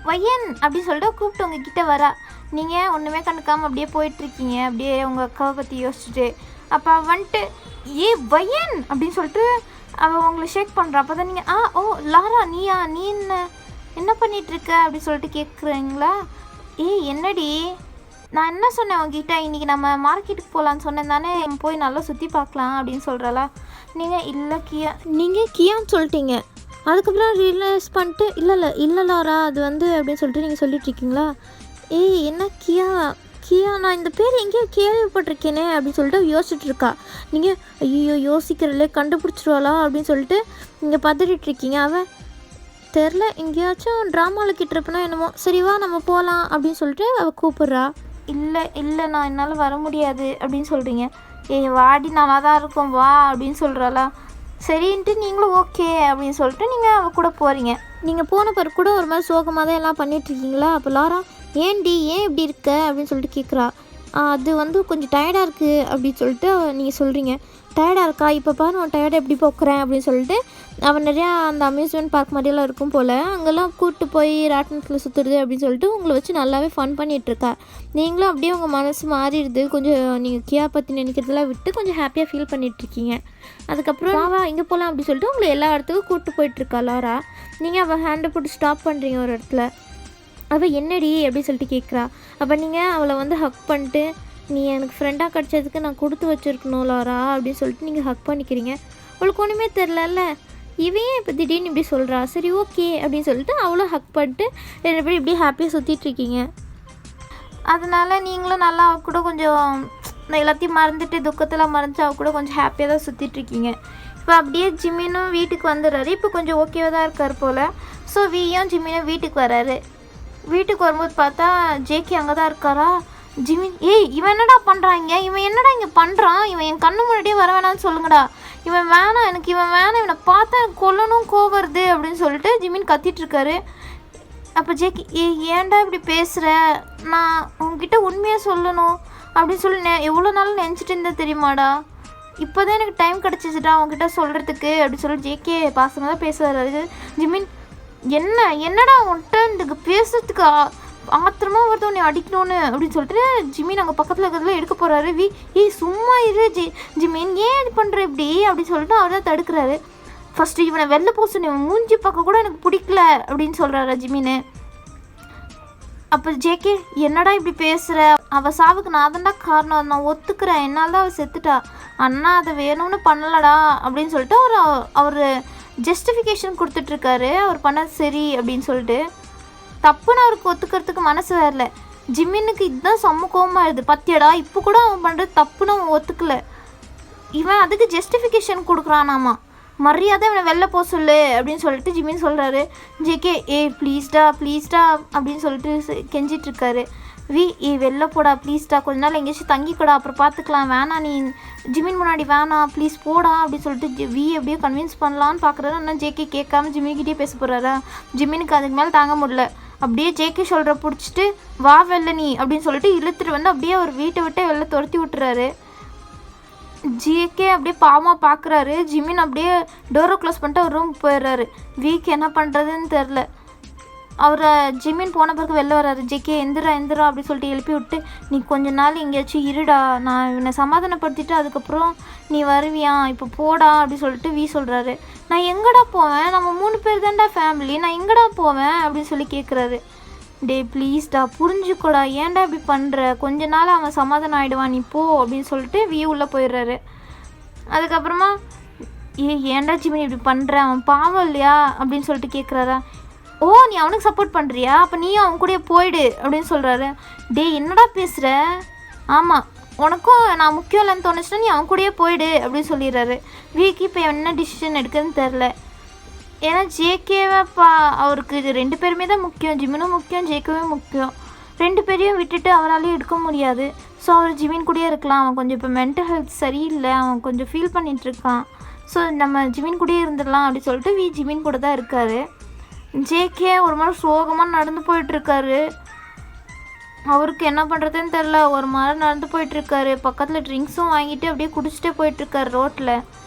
வையன் அப்படின்னு சொல்லிட்டு கூப்பிட்டு உங்ககிட்ட வரா. நீங்கள் ஒன்றுமே கண்டுக்காமல் அப்படியே போயிட்டுருக்கீங்க, அப்படியே உங்கள் அக்காவை பற்றி யோசிச்சுட்டு. அப்போ வந்துட்டு வையன் அப்படின்னு சொல்லிட்டு அவள் உங்களை ஷேக் பண்ணுறா. அப்போ தான் நீங்கள் லாரா நீயா, நீ என்ன பண்ணிகிட்ருக்க அப்படின்னு சொல்லிட்டு கேட்குறீங்களா? என்னடி நான் என்ன சொன்னேன் உங்ககிட்ட, இன்றைக்கி நம்ம மார்க்கெட்டுக்கு போகலான்னு சொன்னேன் தானே, போய் நல்லா சுற்றி பார்க்கலாம் அப்படின்னு சொல்கிறாளா? நீங்கள் இல்லை கியா, நீங்கள் கியான்னு சொல்லிட்டீங்க. அதுக்கப்புறம் ரியலைஸ் பண்ணிட்டு இல்லை லாரா அது வந்து அப்படின்னு சொல்லிட்டு நீங்கள் சொல்லிட்டுருக்கீங்களா? என்ன கியா நான் இந்த பேர் எங்கேயோ கேள்விப்பட்டிருக்கேனே அப்படின்னு சொல்லிட்டு யோசிச்சுட்டு இருக்கா. நீங்கள் ஐயோ யோசிக்கிறலே கண்டுபிடிச்சிருவாளா அப்படின்னு சொல்லிட்டு நீங்கள் பதறிட்டுருக்கீங்க. அவன் தெரில எங்கேயாச்சும் ட்ராமாவில் கிட்டிருப்பனா என்னமோ, சரிவா நம்ம போகலாம் அப்படின்னு சொல்லிட்டு அவள் கூப்பிட்றா. இல்லை நான் என்னால் வர முடியாது அப்படின்னு சொல்கிறீங்க. வாடி நல்லா தான் இருக்கும் வா அப்படின்னு சொல்கிறாளா? சரின்ட்டு நீங்களும் ஓகே அப்படின்னு சொல்லிட்டு நீங்கள் அவள் கூட போகிறீங்க. நீங்கள் போன பிறகு கூட ஒரு மாதிரி சோகமாக தான் எல்லாம் பண்ணிகிட்ருக்கீங்களா? அப்போ லாரா ஏன் இப்படி இருக்க அப்படின்னு சொல்லிட்டு கேட்குறா. அது வந்து கொஞ்சம் டயர்டாக இருக்குது அப்படின்னு சொல்லிட்டு நீங்கள் சொல்கிறீங்க. டயர்டாக இருக்கா, இப்போ பாரு நான் டயர்டாக எப்படி போக்குறேன் அப்படின்னு சொல்லிட்டு அவன் நிறையா அந்த அம்யூஸ்மெண்ட் பார்க் மாதிரியெல்லாம் இருக்கும் போல், அங்கெல்லாம் கூப்பிட்டு போய் ராட்டினத்தில் சுற்றுறது அப்படின்னு சொல்லிட்டு உங்களை வச்சு நல்லாவே ஃபன் பண்ணிகிட்ருக்கா. நீங்களும் அப்படியே உங்கள் மனசு மாறிடுது, கொஞ்சம் நீங்கள் கியா பற்றி நினைக்கிறதெல்லாம் விட்டு கொஞ்சம் ஹாப்பியாக ஃபீல் பண்ணிகிட்ருக்கீங்க. அதுக்கப்புறம் வா இங்கே போகலாம் அப்படின்னு சொல்லிட்டு உங்களை எல்லா இடத்துக்கும் கூப்பிட்டு போயிட்டுருக்கா லாரா. நீங்கள் அவள் ஹேண்டை போட்டு ஸ்டாப் பண்ணுறீங்க ஒரு இடத்துல. அவள் என்னடி அப்படின்னு சொல்லிட்டு கேட்குறா. அப்போ நீங்கள் அவளை வந்து ஹக் பண்ணிட்டு நீ எனக்கு ஃப்ரெண்டாக கிடச்சதுக்கு நான் கொடுத்து வச்சுருக்கணும் லாரா அப்படின்னு சொல்லிட்டு நீங்கள் ஹக் பண்ணிக்கிறீங்க. அவளுக்கு ஒன்றுமே தெரிலல்ல, இவையே இப்போ திடீர்னு இப்படி சொல்கிறா. சரி ஓகே அப்படின்னு சொல்லிட்டு அவளும் ஹக் பண்ணிட்டு 2 பேரும் இப்படி ஹாப்பியாக சுற்றிட்டுருக்கீங்க. அதனால் நீங்களும் நல்லா கூட கொஞ்சம் நான் எல்லாத்தையும் மறந்துட்டு துக்கத்தெல்லாம் மறந்துட்டு அவ கூட கொஞ்சம் ஹாப்பியாக தான் சுற்றிட்டுருக்கீங்க. இப்போ அப்படியே ஜிமினும் வீட்டுக்கு வந்துடுறாரு. இப்போ கொஞ்சம் ஓகேவாக தான் இருக்கார் போல். ஸோ வியும் ஜிமினும் வீட்டுக்கு வராரு. வீட்டுக்கு வரும்போது பார்த்தா ஜேகே அங்கே தான் இருக்காரா. ஜிமின் இவன் என்னடா பண்ணுறாங்க, இவன் என்னடா இங்கே பண்ணுறான், இவன் என் கண்ணு முன்னாடியே வர வேணான்னு சொல்லுங்கடா, இவன் வேணாம், எனக்கு இவன் வேணாம், இவனை பார்த்தா எனக்கு கொல்லணும் கோவருது அப்படின்னு சொல்லிட்டு ஜிமின் கத்திட்டுருக்காரு. அப்போ ஜேகே ஏன்டா இப்படி பேசுகிற, நான் உங்ககிட்ட உண்மையாக சொல்லணும் அப்படின்னு சொல்லி எவ்வளோ நாள் நினச்சிட்டு இருந்தேன் தெரியுமாடா, இப்போ தான் எனக்கு டைம் கிடச்சிச்சுடா உங்ககிட்ட சொல்கிறதுக்கு அப்படின்னு சொல்லி ஜேகே பாசமாக தான் பேசுகிறாரு. ஜிமின் என்னடா உன்கிட்ட இதுக்கு பேசுறதுக்கு ஆத்திரமா வருது உன்னை அடிக்கணும்னு அப்படின்னு சொல்லிட்டு ஜிமின் அங்கே பக்கத்தில் இருக்கிறதுல எடுக்க போகிறாரு. சும்மா இரு ஜிமின், ஏன் இது பண்ணுற இப்படி அப்படின்னு சொல்லிட்டு அவர் தான் தடுக்கிறாரு. ஃபஸ்ட்டு இவனை வெளில போசணும், இவன் மூஞ்சி பார்க்க கூட எனக்கு பிடிக்கல அப்படின்னு சொல்கிறாரு ஜிமின். அப்போ ஜேகே என்னடா இப்படி பேசுகிற, அவள் சாவுக்கு நான் தான்டா காரணம், நான் ஒத்துக்கிறேன், என்னால் தான் அவள் செத்துட்டா, அண்ணா அதை வேணும்னு பண்ணலடா அப்படின்னு சொல்லிட்டு அவர் ஜஸ்டிஃபிகேஷன் கொடுத்துட்ருக்காரு. அவர் பண்ண சரி அப்படின்னு சொல்லிட்டு தப்புன்னு அவருக்கு ஒத்துக்கிறதுக்கு மனசு வரல. ஜிமினுக்கு இதுதான் செம்ம கோவமாக இருக்குது. பத்தியடா இப்போ கூட அவன் பண்ணுறது தப்புன்னு அவன் ஒத்துக்கல, இவன் அதுக்கு ஜஸ்டிஃபிகேஷன் கொடுக்குறானாமா, மரியாதை இவனை வெளில போக சொல்லு அப்படின்னு சொல்லிட்டு ஜிமின் சொல்கிறாரு. ஜேகே ப்ளீஸ்டா அப்படின்னு சொல்லிட்டு கெஞ்சிட்ருக்காரு. வெளில போடா ப்ளீஸ்டா, கொஞ்ச நாள் எங்கேயாச்சும் தங்கிக்கூடா, அப்புறம் பார்த்துக்கலாம், வேணாம் நீ ஜிமின் முன்னாடி வேணாம் ப்ளீஸ் போடா அப்படின்னு சொல்லிட்டு அப்படியே கன்வின்ஸ் பண்ணலான்னு பார்க்குறாரு. ஆனால் ஜேகே கேட்காம ஜிமின்கிட்டே பேச போகிறாரா. ஜிமினுக்கு அதுக்கு மேலே தாங்க முடியல. அப்படியே ஜேகே சொல்கிற பிடிச்சிட்டு வா வெளில நீ அப்படின்னு சொல்லிட்டு இழுத்துட்டு வந்து அப்படியே அவர் வீட்டை விட்டு வெளில துரத்தி விட்டுறாரு. ஜேகே அப்படியே பாவமாக பார்க்குறாரு. ஜிமின் அப்படியே டோரை க்ளோஸ் பண்ணிட்டு அவர் ரூமுக்கு போயிடுறாரு. என்ன பண்ணுறதுன்னு தெரில. அவரை ஜிமின் போன பிறகு வெளில வர்றாரு. ஜேகே எந்திரா அப்படின்னு சொல்லிட்டு எழுப்பி விட்டு நீ கொஞ்ச நாள் எங்கேயாச்சும் இருடா, நான் இவனை சமாதானப்படுத்திட்டு அதுக்கப்புறம் நீ வருவியா, இப்போ போடா அப்படின்னு சொல்லிட்டு சொல்கிறாரு. நான் எங்கடா போவேன், நம்ம 3 பேர் தான்டா ஃபேமிலி, நான் எங்கடா போவேன் அப்படின்னு சொல்லி கேட்குறாரு. ப்ளீஸ்டா புரிஞ்சுக்கூடா, ஏன்டா இப்படி பண்ணுற, கொஞ்ச நாள் அவன் சமாதானம் ஆகிடுவான் நீ போ அப்படின்னு சொல்லிட்டு உள்ளே போயிடுறாரு. அதுக்கப்புறமா ஏன்டா ஜிமின் இப்படி பண்ணுற, அவன் பாவம் இல்லையா அப்படின்னு சொல்லிட்டு கேட்குறாரா. நீ அவனுக்கு சப்போர்ட் பண்ணுறியா, அப்போ நீயும் அவன் கூட போயிடு அப்படின்னு சொல்கிறாரு. என்னடா பேசுகிற, ஆமாம் உனக்கும் நான் முக்கியம் இல்லைன்னு தோணுச்சுன்னா நீ அவன் கூடயே போயிடு அப்படின்னு சொல்லிடுறாரு. இப்போ என்ன டிசிஷன் எடுக்குதுன்னு தெரில. ஏன்னா ஜேகேவாப்பா அவருக்கு இது 2 பேருமே தான் முக்கியம், ஜிமினும் முக்கியம் ஜேகேவும் முக்கியம். 2 பேரையும் விட்டுட்டு அவராலையும் எடுக்க முடியாது. ஸோ அவர் ஜிமின் கூடயே இருக்கலாம். அவன் கொஞ்சம் இப்போ மென்டல் ஹெல்த் சரியில்லை, அவன் கொஞ்சம் ஃபீல் பண்ணிகிட்ருக்கான். ஸோ நம்ம ஜிமின் கூடயே இருந்துடலாம் அப்படின்னு சொல்லிட்டு ஜிமின் கூட தான் இருக்கார். ஜேகே ஒரு மாதிரி சோகமாக நடந்து போயிட்டுருக்காரு. அவருக்கு என்ன பண்ணுறதுன்னு தெரில, ஒரு மாதிரி நடந்து போயிட்டுருக்காரு. பக்கத்தில் ட்ரிங்க்ஸும் வாங்கிட்டு அப்படியே குடிச்சிட்டே போயிட்டுருக்காரு ரோட்டில்.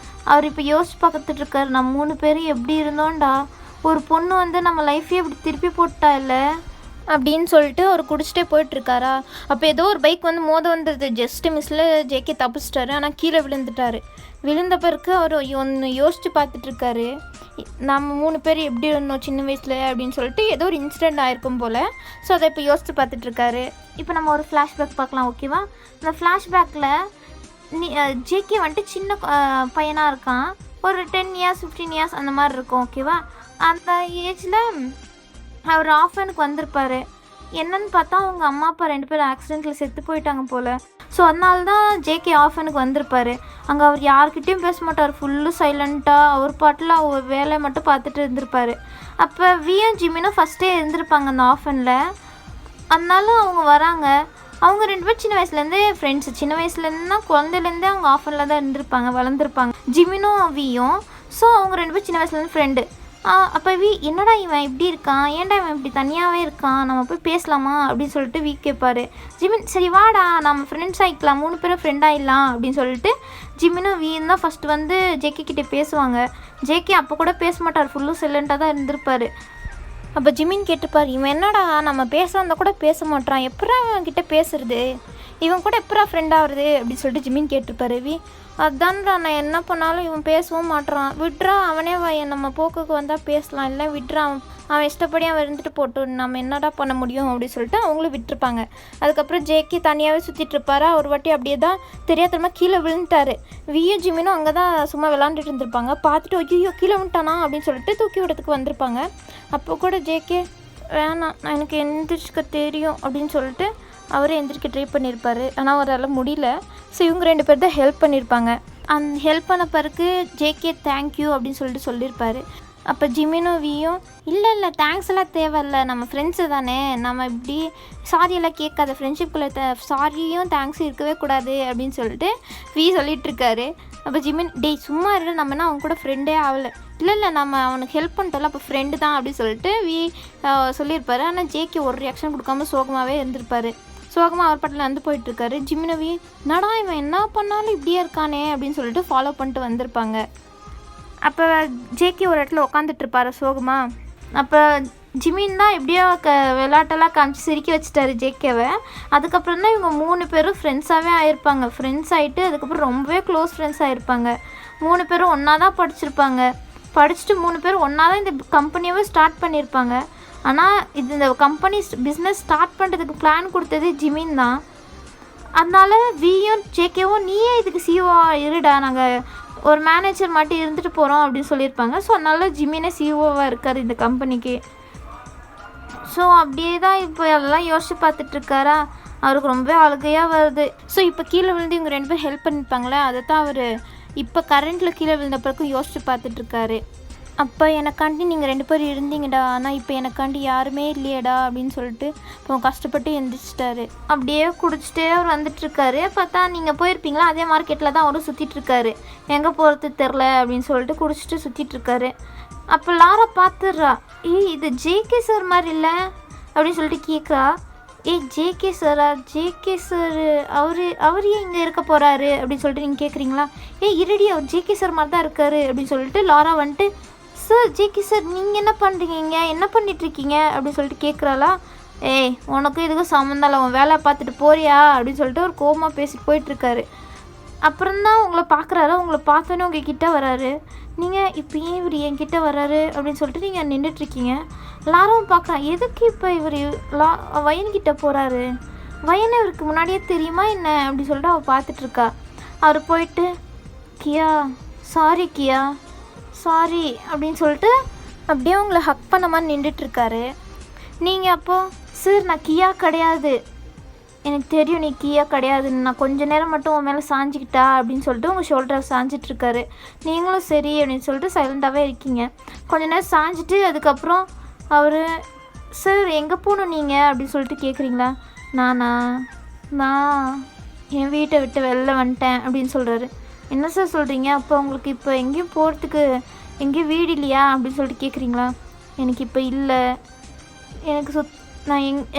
அவர் இப்போ யோசிச்சு பார்த்துட்ருக்காரு, நம்ம 3 பேரும் எப்படி இருந்தோம்டா, ஒரு பொண்ணு வந்து நம்ம லைஃப்பையே இப்படி திருப்பி போட்டா இல்லை அப்படின்னு சொல்லிட்டு அவர் குடிச்சிட்டே போயிட்டுருக்காரா. அப்போ ஏதோ ஒரு பைக் வந்து வந்துடுது. ஜஸ்ட்டு மிஸ்ஸில் ஜேகே தப்பிச்சிட்டாரு. ஆனால் கீழே விழுந்துட்டார். விழுந்த பிறகு அவர் ஒன்று யோசித்து பார்த்துட்ருக்காரு, நம்ம 3 பேர் எப்படி இருந்தோம் சின்ன வயசில் அப்படின்னு சொல்லிட்டு ஏதோ ஒரு இன்சிடெண்ட் ஆகிருக்கும் போல். ஸோ அதை இப்போ யோசித்து பார்த்துட்ருக்காரு. இப்போ நம்ம ஒரு ஃப்ளாஷ்பேக் பார்க்கலாம், ஓகேவா. இந்த ஃப்ளாஷ்பேக்கில் ஜேகே வந்துட்டு சின்ன பையனாக இருக்கான், ஒரு 10 இயர்ஸ் 15 இயர்ஸ் அந்த மாதிரி இருக்கும், ஓகேவா. அந்த ஏஜில் அவர் ஆஃபனுக்கு வந்திருப்பார். என்னன்னு பார்த்தா அவங்க அம்மா அப்பா 2 பேரும் ஆக்சிடெண்ட்டில் செத்து போயிட்டாங்க போல். ஸோ அதனால தான் ஜேகே ஆஃபனுக்கு வந்திருப்பார். அங்கே அவர் யார்கிட்டையும் பேச மாட்டார், ஃபுல்லு சைலண்ட்டாக அவர் பாட்டில் அவர் வேலையை மட்டும் பார்த்துட்டு இருந்திருப்பார். அப்போ ஜிமினும் ஃபஸ்ட்டே இருந்திருப்பாங்க அந்த ஆஃபனில். அதனால அவங்க வராங்க. அவங்க 2 பேரும் சின்ன வயசுலேருந்தே ஃப்ரெண்ட்ஸு. சின்ன வயசுலேருந்துனா குழந்தையிலேருந்தே அவங்க ஆஃபனில் தான் இருந்திருப்பாங்க, வளர்ந்துருப்பாங்க ஜிமினும் ஸோ அவங்க 2 பேரும் சின்ன வயசுலேருந்து ஃப்ரெண்டு. அப்போ என்னடா இவன் இப்படி இருக்கான், ஏன்டா இவன் இப்படி தனியாகவே இருக்கான், நம்ம போய் பேசலாமா அப்படின்னு சொல்லிட்டு கேட்பார். ஜிமின் சரி வாடா நம்ம ஃப்ரெண்ட்ஸ் ஆகிக்கலாம், 3 பேரும் ஃப்ரெண்ட் ஆகிடலாம் அப்படின்னு சொல்லிட்டு ஜிமினும் தான் ஃபஸ்ட்டு வந்து ஜேகே கிட்டே பேசுவாங்க. ஜேகே அப்போ கூட பேச மாட்டார், ஃபுல்லும் சைலண்ட்டாக தான் இருந்திருப்பார். அப்போ ஜிமின் கேட்டுப்பார், இவன் என்னடா நம்ம பேச வந்தால் கூட பேச மாட்டான், எப்படா இவன் கிட்டே பேசுறது, இவன் கூட எப்படா ஃப்ரெண்ட் ஆகுறது அப்படின்னு சொல்லிட்டு ஜிமின் கேட்டிருப்பாரு. அதான்டா நான் என்ன பண்ணாலும் இவன் பேசவும் மாட்டான், விட்றா அவனே நம்ம போக்குக்கு வந்தால் பேசலாம், இல்லை விட்றா அவன் இஷ்டப்படி அவன் இருந்துட்டு போட்டு நம்ம என்னடா பண்ண முடியும் அப்படின்னு சொல்லிட்டு அவங்களும் விட்டுருப்பாங்க. அதுக்கப்புறம் ஜேகே தனியாகவே சுற்றிட்டுருப்பாரு. ஒரு வாட்டி அப்படியே தான் தெரியாதமா கீழே விழுந்துட்டாரு. ஜிமினும் அங்கே தான் சும்மா விளாண்டுட்டு இருந்திருப்பாங்க. பார்த்துட்டு ஐயோ கீழே விட்டானா அப்படின்னு சொல்லிட்டு தூக்கி விடத்துக்கு வந்திருப்பாங்க. அப்போ கூட ஜேகே வேணாம் நான் எனக்கு எந்திரிச்சுக்க தெரியும் அப்படின்னு சொல்லிட்டு அவரே எந்திரிக்க ட்ரை பண்ணியிருப்பார். ஆனால் அவரால் முடியல. ஸோ இவங்க 2 பேர் தான் ஹெல்ப் பண்ணியிருப்பாங்க. அந்த ஹெல்ப் பண்ண பிறகு ஜேகே தேங்க்யூ அப்படின்னு சொல்லியிருப்பார். அப்போ ஜிமினும் வியும் இல்லை தேங்க்ஸ் எல்லாம் தேவையில்ல, நம்ம ஃப்ரெண்ட்ஸு தானே, நம்ம இப்படி சாரியெல்லாம் கேட்காத, ஃப்ரெண்ட்ஷிப்குள்ளே சாரியும் தேங்க்ஸும் இருக்கவே கூடாது அப்படின்னு சொல்லிட்டு சொல்லிகிட்ருக்காரு. அப்போ ஜிமின் டேய் சும்மா இல்லை, நம்மனா அவன் கூட ஃப்ரெண்டே ஆகலை. இல்லை நம்ம அவனுக்கு ஹெல்ப் பண்ணிட்டோம்ல, அப்போ ஃப்ரெண்டு தான் அப்படின்னு சொல்லிட்டு சொல்லியிருப்பாரு. ஆனால் ஜேகே ஒரு ரியாக்ஷன் கொடுக்காம சோகமாகவே இருந்திருப்பார். சோகமாக அவர் பாட்டில் வந்து போயிட்டுருக்காரு. ஜிமினவி நடா இவன் என்ன பண்ணாலும் இப்படியே இருக்கானே அப்படின்னு சொல்லிட்டு ஃபாலோ பண்ணிட்டு வந்திருப்பாங்க. அப்போ ஜேகே ஒரு இடத்துல உட்காந்துட்ருப்பாரு சோகமாக. அப்போ ஜிமின் தான் எப்படியோ விளையாட்டெல்லாம் காமிச்சு சிரிக்க வச்சுட்டாரு ஜேகேவை. அதுக்கப்புறம் தான் இவங்க 3 பேரும் ஃப்ரெண்ட்ஸாகவே ஆகிருப்பாங்க. ஃப்ரெண்ட்ஸ் ஆகிட்டு அதுக்கப்புறம் ரொம்பவே க்ளோஸ் ஃப்ரெண்ட்ஸ் ஆகிருப்பாங்க. 3 பேரும் ஒன்றா தான் படிச்சிருப்பாங்க. படிச்சுட்டு 3 பேரும் ஒன்றா தான் இந்த கம்பெனியவே ஸ்டார்ட் பண்ணியிருப்பாங்க. ஆனால் இந்த கம்பெனி பிஸ்னஸ் ஸ்டார்ட் பண்ணுறதுக்கு பிளான் கொடுத்தது ஜிமின் தான். அதனால வியும் ஜேகேவும் நீயே இதுக்கு சிஓ இருடா, நாங்கள் ஒரு மேனேஜர் மட்டும் இருந்துட்டு போகிறோம் அப்படின்னு சொல்லியிருப்பாங்க. ஸோ அதனால ஜிமினே சிஓவாக இருக்கார் இந்த கம்பெனிக்கு. ஸோ அப்படியே தான் இப்போ எல்லாம் யோசிச்சு பார்த்துட்ருக்காரா. அவருக்கு ரொம்ப அழுகையாக வருது. ஸோ இப்போ கீழே விழுந்து இவங்க 2 பேர் ஹெல்ப் பண்ணியிருப்பாங்களே, அதை தான் அவர் இப்போ கரண்ட்டில் கீழே விழுந்த பிறகு யோசிச்சு பார்த்துட்ருக்காரு. அப்போ எனக்காண்டி நீங்கள் 2 பேர் இருந்தீங்கடா, ஆனால் இப்போ எனக்காண்டி யாருமே இல்லையடா அப்படின்னு சொல்லிட்டு இப்போ கஷ்டப்பட்டு எழுந்திரிச்சிட்டாரு. அப்படியே குடிச்சிட்டே அவர் வந்துட்டுருக்காரு. பார்த்தா நீங்கள் போயிருப்பீங்களா, அதே மார்க்கெட்டில் தான் அவரும் சுற்றிட்டுருக்காரு. எங்கே போகிறது தெரில அப்படின்னு சொல்லிட்டு குடிச்சிட்டு சுற்றிட்டுருக்காரு. அப்போ லாரா பார்த்துடுறா, இது ஜேகே சார் மாதிரி இல்லை அப்படின்னு சொல்லிட்டு கேட்குறா. ஜேகே சாரா, ஜேகே சார் அவர் ஏன் இங்கே இருக்க போகிறாரு அப்படின்னு சொல்லிட்டு நீங்கள் கேட்குறீங்களா? இருடி அவர் ஜேகே சார் மாதிரி தான் இருக்காரு அப்படின்னு சொல்லிட்டு லாரா வந்துட்டு, சார் ஜேகே சார் நீங்கள் என்ன பண்ணுறீங்க, என்ன பண்ணிகிட்ருக்கீங்க அப்படின்னு சொல்லிட்டு கேட்குறாளா. உனக்கும் இதுக்கும் சம்மந்தம் இல்லை, உன் வேலை பார்த்துட்டு போறியா அப்படின்னு சொல்லிட்டு ஒரு கோவமாக பேசிட்டு போயிட்டுருக்காரு. அப்புறம்தான் உங்களை பார்க்குறாரு. உங்களை பார்த்தோன்னே உங்கள் கிட்டே வராரு. நீங்கள் இப்போ ஏன் இவர் என்கிட்ட வராரு அப்படின்னு சொல்லிட்டு நீங்கள் நின்றுட்டுருக்கீங்க. லாராவும் பார்க்குறான், எதுக்கு இப்போ இவர் வயன்கிட்ட போகிறாரு, வயனை இவருக்கு முன்னாடியே தெரியுமா என்ன அப்படின்னு சொல்லிட்டு அவள் பார்த்துட்ருக்கா. அவர் போயிட்டு கியா சாரி, கியா சாரி அப்படின்னு சொல்லிட்டு அப்படியே உங்களை ஹக் பண்ண மாதிரி நின்றுட்டுருக்காரு. நீங்கள் அப்போது சார் நான் கியா கிடையாது, எனக்கு தெரியும் நீ கியா கிடையாதுன்னு, நான் கொஞ்சம் நேரம் மட்டும் உன் மேலே சாஞ்சிக்கிட்டா அப்படின்னு சொல்லிட்டு உங்கள் ஷோல்டரை சாஞ்சிட்ருக்காரு. நீங்களும் சரி அப்படின்னு சொல்லிட்டு சைலண்ட்டாகவே இருக்கீங்க. கொஞ்சம் நேரம் சாஞ்சிட்டு அதுக்கப்புறம் அவர் சார் எங்கே போகணும் நீங்கள் அப்படின்னு சொல்லிட்டு கேட்குறீங்களா. நான் என் வீட்டை விட்டு வெளில வந்துட்டேன் அப்படின்னு சொல்கிறாரு. என்ன சார் சொல்கிறீங்க, அப்போ உங்களுக்கு இப்போ எங்கேயும் போகிறதுக்கு எங்கேயும் வீடு இல்லையா அப்படின்னு சொல்லிட்டு கேட்குறீங்களா. எனக்கு இப்போ இல்லை,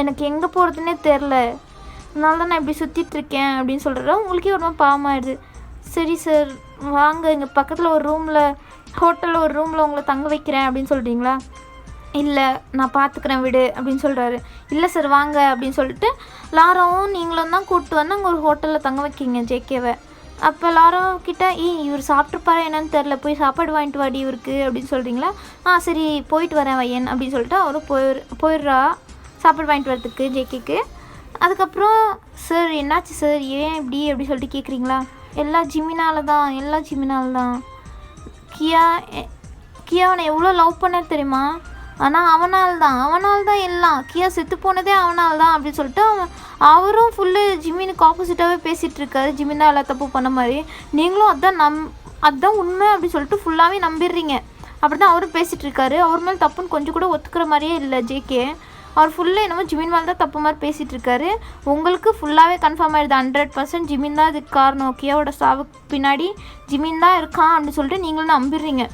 எனக்கு எங்கே போகிறதுனே தெரில, அதனால தான் நான் இப்படி சுற்றிட்டுருக்கேன் அப்படின்னு சொல்கிறா. உங்களுக்கே ஒரு மாதிரி பாவமாகிடுது. சரி சார் வாங்க, எங்கள் பக்கத்தில் ஒரு ஹோட்டலில் ஒரு ரூமில் உங்களை தங்க வைக்கிறேன் அப்படின்னு சொல்கிறீங்களா. இல்லை நான் பார்த்துக்கிறேன் விடு அப்படின்னு சொல்கிறாரு. இல்லை சார் வாங்க அப்படின்னு சொல்லிட்டு லாராவும் நீங்களும் தான் கூப்பிட்டு வந்து அங்கே ஒரு ஹோட்டலில் தங்க வைக்கிங்க ஜேகேவை. அப்போ லாரா கிட்ட இவர் சாப்பிட்ருப்பாரு என்னன்னு தெரில, போய் சாப்பாடு வாங்கிட்டு வாடி இவருக்கு அப்படின்னு சொல்கிறீங்களா. சரி போயிட்டு வரேன் வையன் அப்படின்னு சொல்லிட்டு அவரும் போயிடுறா சாப்பாடு வாங்கிட்டு வரதுக்கு ஜேகேக்கு. அதுக்கப்புறம் சார் என்னாச்சு சார், ஏன் இப்படி அப்படி சொல்லிட்டு கேட்குறீங்களா. எல்லாம் ஜிமினால தான் கியாவனை எவ்வளோ லவ் பண்ண தெரியுமா, ஆனால் அவனால் தான் எல்லாம், கியா செத்து போனதே அவனால் தான் அப்படின்னு சொல்லிட்டு அவரும் ஃபுல்லு ஜிமினுக்கு ஆப்போசிட்டாகவே பேசிகிட்டு இருக்காரு. ஜிமின் தான் எல்லாம் தப்பு பண்ண மாதிரி, நீங்களும் அதுதான் உண்மை அப்படின்னு சொல்லிட்டு ஃபுல்லாகவே நம்பிடுறீங்க. அப்படி தான் அவரும் பேசிகிட்டு இருக்காரு. அவர் மேலே தப்புன்னு கொஞ்சம் கூட ஒத்துக்கிற மாதிரியே இல்லை ஜேகே. அவர் ஃபுல்லாக என்னமோ ஜிமின் மேலே தான் தப்பு மாதிரி பேசிகிட்டு இருக்காரு. உங்களுக்கு ஃபுல்லாகவே கன்ஃபார்ம் ஆகிடுது 100% ஜிமின் தான் இதுக்கு காரணம், கியாவோட சாவுக்கு பின்னாடி ஜிமின் தான் இருக்கான் அப்படின்னு சொல்லிட்டு நீங்களும் நம்பிடுறீங்க.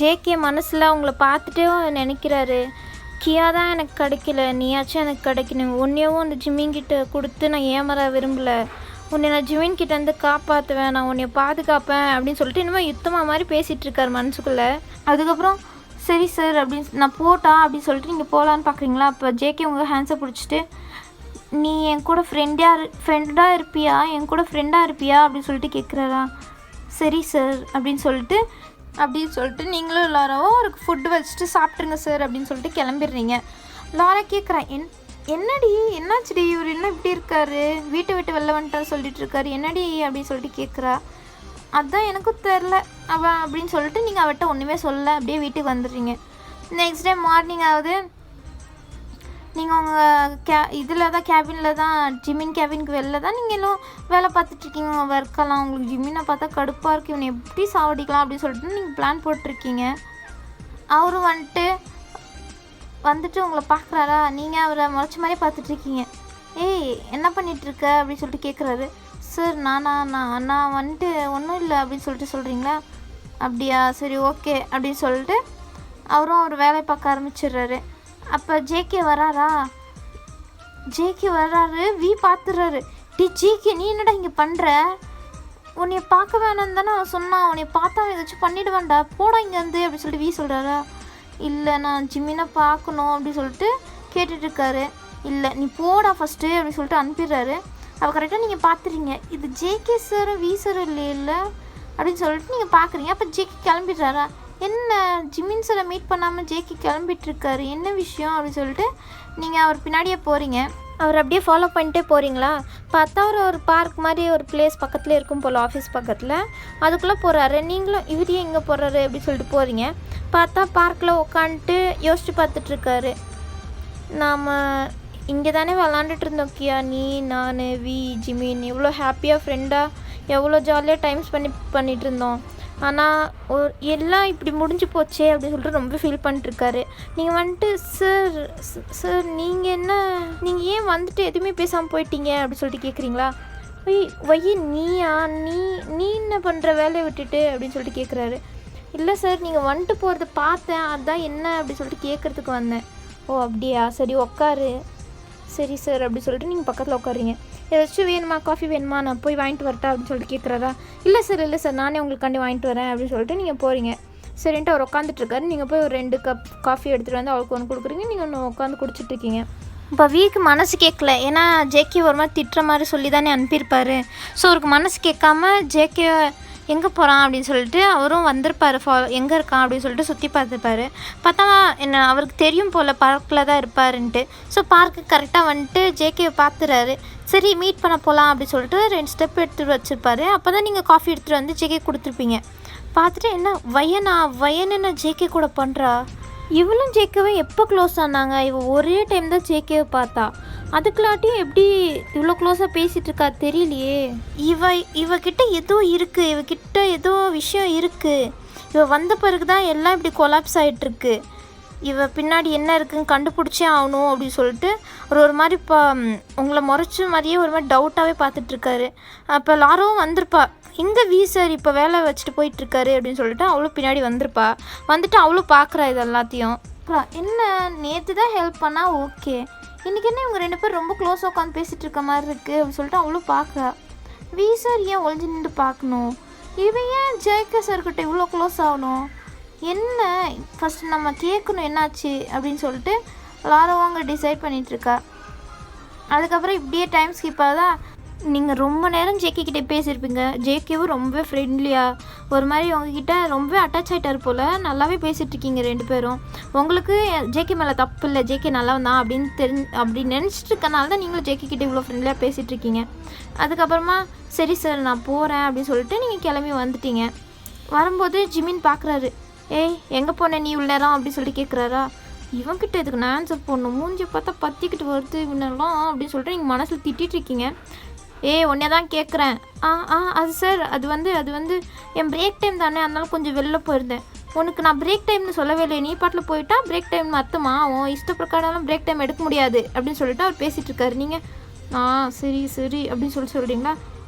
ஜேகே மனசில் உங்களை பார்த்துட்டே நினைக்கிறாரு, கியா தான் எனக்கு கிடைக்கல, நீயாச்சும் எனக்கு கிடைக்கணும், உன்னையவும் அந்த ஜிமின்கிட்ட கொடுத்து நான் ஏமாற விரும்பலை, உன்னை நான் ஜிமின்கிட்ட வந்து காப்பாற்றுவேன், நான் உன்னை பாதுகாப்பேன் அப்படின்னு சொல்லிட்டு இன்னும் யுத்தமாக மாதிரி பேசிகிட்டு இருக்காரு மனசுக்குள்ளே. அதுக்கப்புறம் சரி சார் அப்படின்னு நான் போட்டா அப்படின்னு சொல்லிட்டு நீங்கள் போகலான்னு பார்க்குறீங்களா. அப்போ ஜேகே உங்கள் ஹேண்ட்ஸை பிடிச்சிட்டு நீ என் கூட ஃப்ரெண்டாக இருப்பியா அப்படின்னு சொல்லிட்டு கேட்குறாரா. சரி சார் அப்படின்னு சொல்லிட்டு நீங்களும் லாராவும் ஒரு ஃபுட்டு வச்சுட்டு சாப்பிட்ருங்க சார் அப்படின்னு சொல்லிட்டு கிளம்பிடுறீங்க. லாரா கேட்குறேன், என்னடி என்னாச்சுடி, இவர் என்ன இப்படி இருக்காரு, வீட்டை விட்டு வெளில வந்துட்டார் சொல்லிட்டு இருக்காரு, என்னடி அப்படின்னு சொல்லிட்டு கேட்குறா. அதுதான் எனக்கும் தெரில அவன் அப்படின்னு சொல்லிட்டு நீங்கள் அவட்ட ஒன்றுமே சொல்லலை, அப்படியே வீட்டுக்கு வந்துடுறீங்க. நெக்ஸ்ட் டே மார்னிங் ஆகுது. நீங்கள் உங்கள் இதில் தான் கேபினில் தான் ஜிமின் கேபினுக்கு வெளில தான் நீங்கள் எல்லாம் வேலை பார்த்துட்ருக்கீங்க. உங்கள் ஒர்க்கெல்லாம் உங்களுக்கு ஜிமினை பார்த்தா கடுப்பாக இருக்குது, இவனை எப்படி சாவடிக்கலாம் அப்படின்னு சொல்லிட்டு நீங்கள் பிளான் போட்டிருக்கீங்க. அவரும் வந்துட்டு உங்களை பார்க்குறாரா, நீங்கள் அவரை முறைச்ச மாதிரியே பார்த்துட்ருக்கீங்க. ஏய் என்ன பண்ணிகிட்ருக்க அப்படின்னு சொல்லிட்டு கேட்குறாரு. சார் நான் வந்துட்டு ஒன்றும் இல்லை அப்படின்னு சொல்லிட்டு சொல்கிறீங்களா? அப்படியா, சரி ஓகே அப்படின்னு சொல்லிட்டு அவரும் அவர் வேலையை பார்க்க ஆரம்பிச்சிடுறாரு. அப்போ ஜேகே வராரு. பார்த்துடுறாரு. ஜேகே நீ என்னடா இங்கே பண்ணுற, உன்னைய பார்க்க வேணான்னு தானே அவன் சொன்னான், உன்னைய பார்த்தா ஏதாச்சும் பண்ணிவிடுவான்டா, போடா இங்கேருந்து அப்படி சொல்லிட்டு சொல்கிறாரா? இல்லை நான் ஜிமினை பார்க்கணும் அப்படின்னு சொல்லிட்டு கேட்டுட்ருக்காரு. இல்லை நீ போடா ஃபஸ்ட்டு அப்படின்னு சொல்லிட்டு அனுப்பிடுறாரு. அவள் கரெக்டாக நீங்கள் பார்த்துறீங்க, இது ஜேகே சாரும் சாரும் இல்லை அப்படின்னு சொல்லிட்டு நீங்கள் பார்க்குறீங்க. அப்போ ஜேகே கிளம்பிடுறாரா? என்ன ஜிமின் சாரை மீட் பண்ணாமல் ஜேகே கிளம்பிட்டுருக்காரு, என்ன விஷயம் அப்படின்னு சொல்லிட்டு நீங்கள் அவர் பின்னாடியே போகிறீங்க. அவர் அப்படியே ஃபாலோ பண்ணிட்டே போகிறீங்களா? பார்த்தா ஒரு பார்க் மாதிரி ஒரு பிளேஸ் பக்கத்தில் இருக்கும் போல், ஆஃபீஸ் பக்கத்தில். அதுக்குள்ளே போகிறாரு. நீங்களும் இவரையே எங்கே போகிறாரு அப்படின்னு சொல்லிட்டு போகிறீங்க. பார்த்தா பார்க்கில் உட்காந்துட்டு யோசிச்சு பார்த்துட்ருக்காரு. நாம் இங்கே தானே விளாண்டுட்டு இருந்தோம் கியா, நீ நான் ஜிமின் எவ்வளோ ஹாப்பியாக ஃப்ரெண்டாக எவ்வளோ ஜாலியாக டைம் பண்ணிகிட்டு இருந்தோம். ஆனால் எல்லாம் இப்படி முடிஞ்சு போச்சே அப்படின்னு சொல்லிட்டு ரொம்ப ஃபீல் பண்ணிட்டுருக்காரு. நீங்கள் வந்துட்டு சார் நீங்கள் ஏன் வந்துட்டு எதுவுமே பேசாமல் போயிட்டீங்க அப்படின்னு சொல்லிட்டு கேட்குறீங்களா? வைய நீயா நீ என்ன பண்ணுற வேலையை விட்டுட்டு அப்படின்னு சொல்லிட்டு கேட்குறாரு. இல்லை சார் நீங்கள் வந்துட்டு போகிறத பார்த்தேன், அதுதான் என்ன அப்படின்னு சொல்லிட்டு கேட்குறதுக்கு வந்தேன். ஓ அப்படியா, சரி உட்காரு. சரி சார் அப்படி சொல்லிட்டு நீங்கள் பக்கத்தில் உட்காருங்க. ஏதாச்சும் வேணுமா, காஃபி வேணுமா, நான் போய் வாங்கிட்டு வரட்டா அப்படின்னு சொல்லிட்டு கேட்குறாரா? இல்லை சார் நானே உங்களுக்காண்டி வாங்கிட்டு வரேன் அப்படின்னு சொல்லிட்டு நீங்கள் போகிறீங்க. சரின்ட்டு அவர் உட்காந்துட்ருக்காரு. நீங்கள் போய் ஒரு 2 கப் காஃபி எடுத்துகிட்டு வந்து அவருக்கு ஒன்று கொடுக்குறீங்க, நீங்கள் ஒன்று உட்காந்து குடிச்சிட்ருக்கீங்க. இப்போ வீக்கு மனசு கேட்கல, ஏன்னா ஜேகே ஒரு மாதிரி திட்டுற மாதிரி சொல்லி தானே அனுப்பியிருப்பார். ஸோ அவருக்கு மனசு கேட்காம ஜேகே எங்கே போகிறான் அப்படின்னு சொல்லிட்டு அவரும் வந்திருப்பார், எங்கே இருக்கான் அப்படின்னு சொல்லிட்டு சுற்றி பார்த்துருப்பாரு. பார்த்தா என்ன அவருக்கு தெரியும் போல் பார்க்கில் தான் இருப்பாருன்ட்டு. ஸோ பார்க்கு கரெக்டாக வந்துட்டு ஜேகேவை பார்த்துறாரு. சரி மீட் பண்ண போகலாம் அப்படின்னு சொல்லிட்டு 2 ஸ்டெப் எடுத்துகிட்டு வச்சுருப்பாரு. அப்போ தான் நீங்கள் காஃபி எடுத்துகிட்டு வந்து ஜேகே கொடுத்துருப்பீங்க. பார்த்துட்டு என்ன வயன் என்ன ஜேகே கூட பண்ணுறா, இவளும் ஜேகேவை எப்போ க்ளோஸ் ஆனாங்க, ஒரே டைம் தான் ஜேகேவை பார்த்தா, அதுக்குள்ளாட்டியும் எப்படி இவ்வளோ க்ளோஸாக பேசிகிட்டு இருக்கா தெரியலையே. இவகிட்ட ஏதோ இருக்குது, இவகிட்ட ஏதோ விஷயம் இருக்குது, இவ வந்த பிறகு தான் எல்லாம் இப்படி கொலாப்ஸ் ஆகிட்டுருக்கு, இவ பின்னாடி என்ன இருக்குன்னு கண்டுபிடிச்சே ஆகணும் அப்படின்னு சொல்லிட்டு ஒரு மாதிரி உங்களை முறைச்ச மாதிரியே ஒரு மாதிரி டவுட்டாகவே பார்த்துட்ருக்காரு. அப்போ லாரோவும் வந்திருப்பா, எங்கே சார் இப்போ வேலை வச்சுட்டு போயிட்டுருக்காரு அப்படின்னு சொல்லிட்டு அவளும் பின்னாடி வந்துட்டு அவளும் பார்க்குறா இது எல்லாத்தையும். என்ன நேற்று தான் ஹெல்ப் பண்ணால் ஓகே, இன்றைக்கி என்ன இவங்க 2 பேர் ரொம்ப க்ளோஸாக உட்காந்து பேசிகிட்டு இருக்க மாதிரி இருக்குது அப்படின்னு சொல்லிட்டு அவளும் பார்க்குறா. சார் ஏன் ஒழிஞ்சு நின்று பார்க்கணும், இவன் ஏன் ஜெயக்க சார்கிட்ட இவ்வளோ க்ளோஸ் ஆகணும், என்ன ஃபஸ்ட்டு நம்ம கேட்கணும் என்னாச்சு அப்படின்னு சொல்லிட்டு லாரோவும் அங்கே டிசைட் பண்ணிகிட்ருக்கா. அதுக்கப்புறம் இப்படியே டைம் ஸ்கிப் ஆகுதா. நீங்கள் ரொம்ப நேரம் ஜேகேக்கிட்டே பேசியிருப்பீங்க. ஜேகேவும் ரொம்ப ஃப்ரெண்ட்லியாக ஒரு மாதிரி உங்ககிட்ட ரொம்ப அட்டாச் ஆகிட்டார் போல், நல்லாவே பேசிகிட்ருக்கீங்க 2 பேரும். உங்களுக்கு ஜேகே மேலே தப்பு இல்லை, ஜேகே நல்லவன் தான் அப்படி நினச்சிட்டு இருக்கனால தான் நீங்களும் ஜேகேக்கிட்டே இவ்வளோ ஃப்ரெண்ட்லியாக பேசிகிட்ருக்கீங்க. அதுக்கப்புறமா சரி சார் நான் போகிறேன் அப்படின்னு சொல்லிட்டு நீங்கள் கிளம்பி வந்துட்டீங்க. வரும்போது ஜிமின் பார்க்குறாரு. ஏய் எங்கே போனேன் நீ இவ்வளோ நேரம் அப்படின்னு சொல்லிட்டு கேட்குறாரா? இவன்கிட்ட இதுக்கு நான் ஆன்சர் போடணும், மூஞ்சி பார்த்தா பற்றிக்கிட்டு வருது இவனெல்லாம் அப்படின்னு சொல்லிட்டு நீங்கள் மனசில் திட்டிகிட்ருக்கீங்க. உன்னே தான் கேட்குறேன். அது சார் அது வந்து என் பிரேக் டைம் தானே, அதனால கொஞ்சம் வெளில போயிருந்தேன். உனக்கு நான் பிரேக் டைம்னு சொல்லவே இல்லை, நீ பாட்டில் போயிட்டா பிரேக் டைம் அர்த்தமா, உன் இஷ்ட பிரகாரம் பிரேக் டைம் எடுக்க முடியாது அப்படின்னு சொல்லிட்டு அவர் பேசிகிட்ருக்காரு. நீங்கள் சரி அப்படின்னு சொல்கிறீங்களா?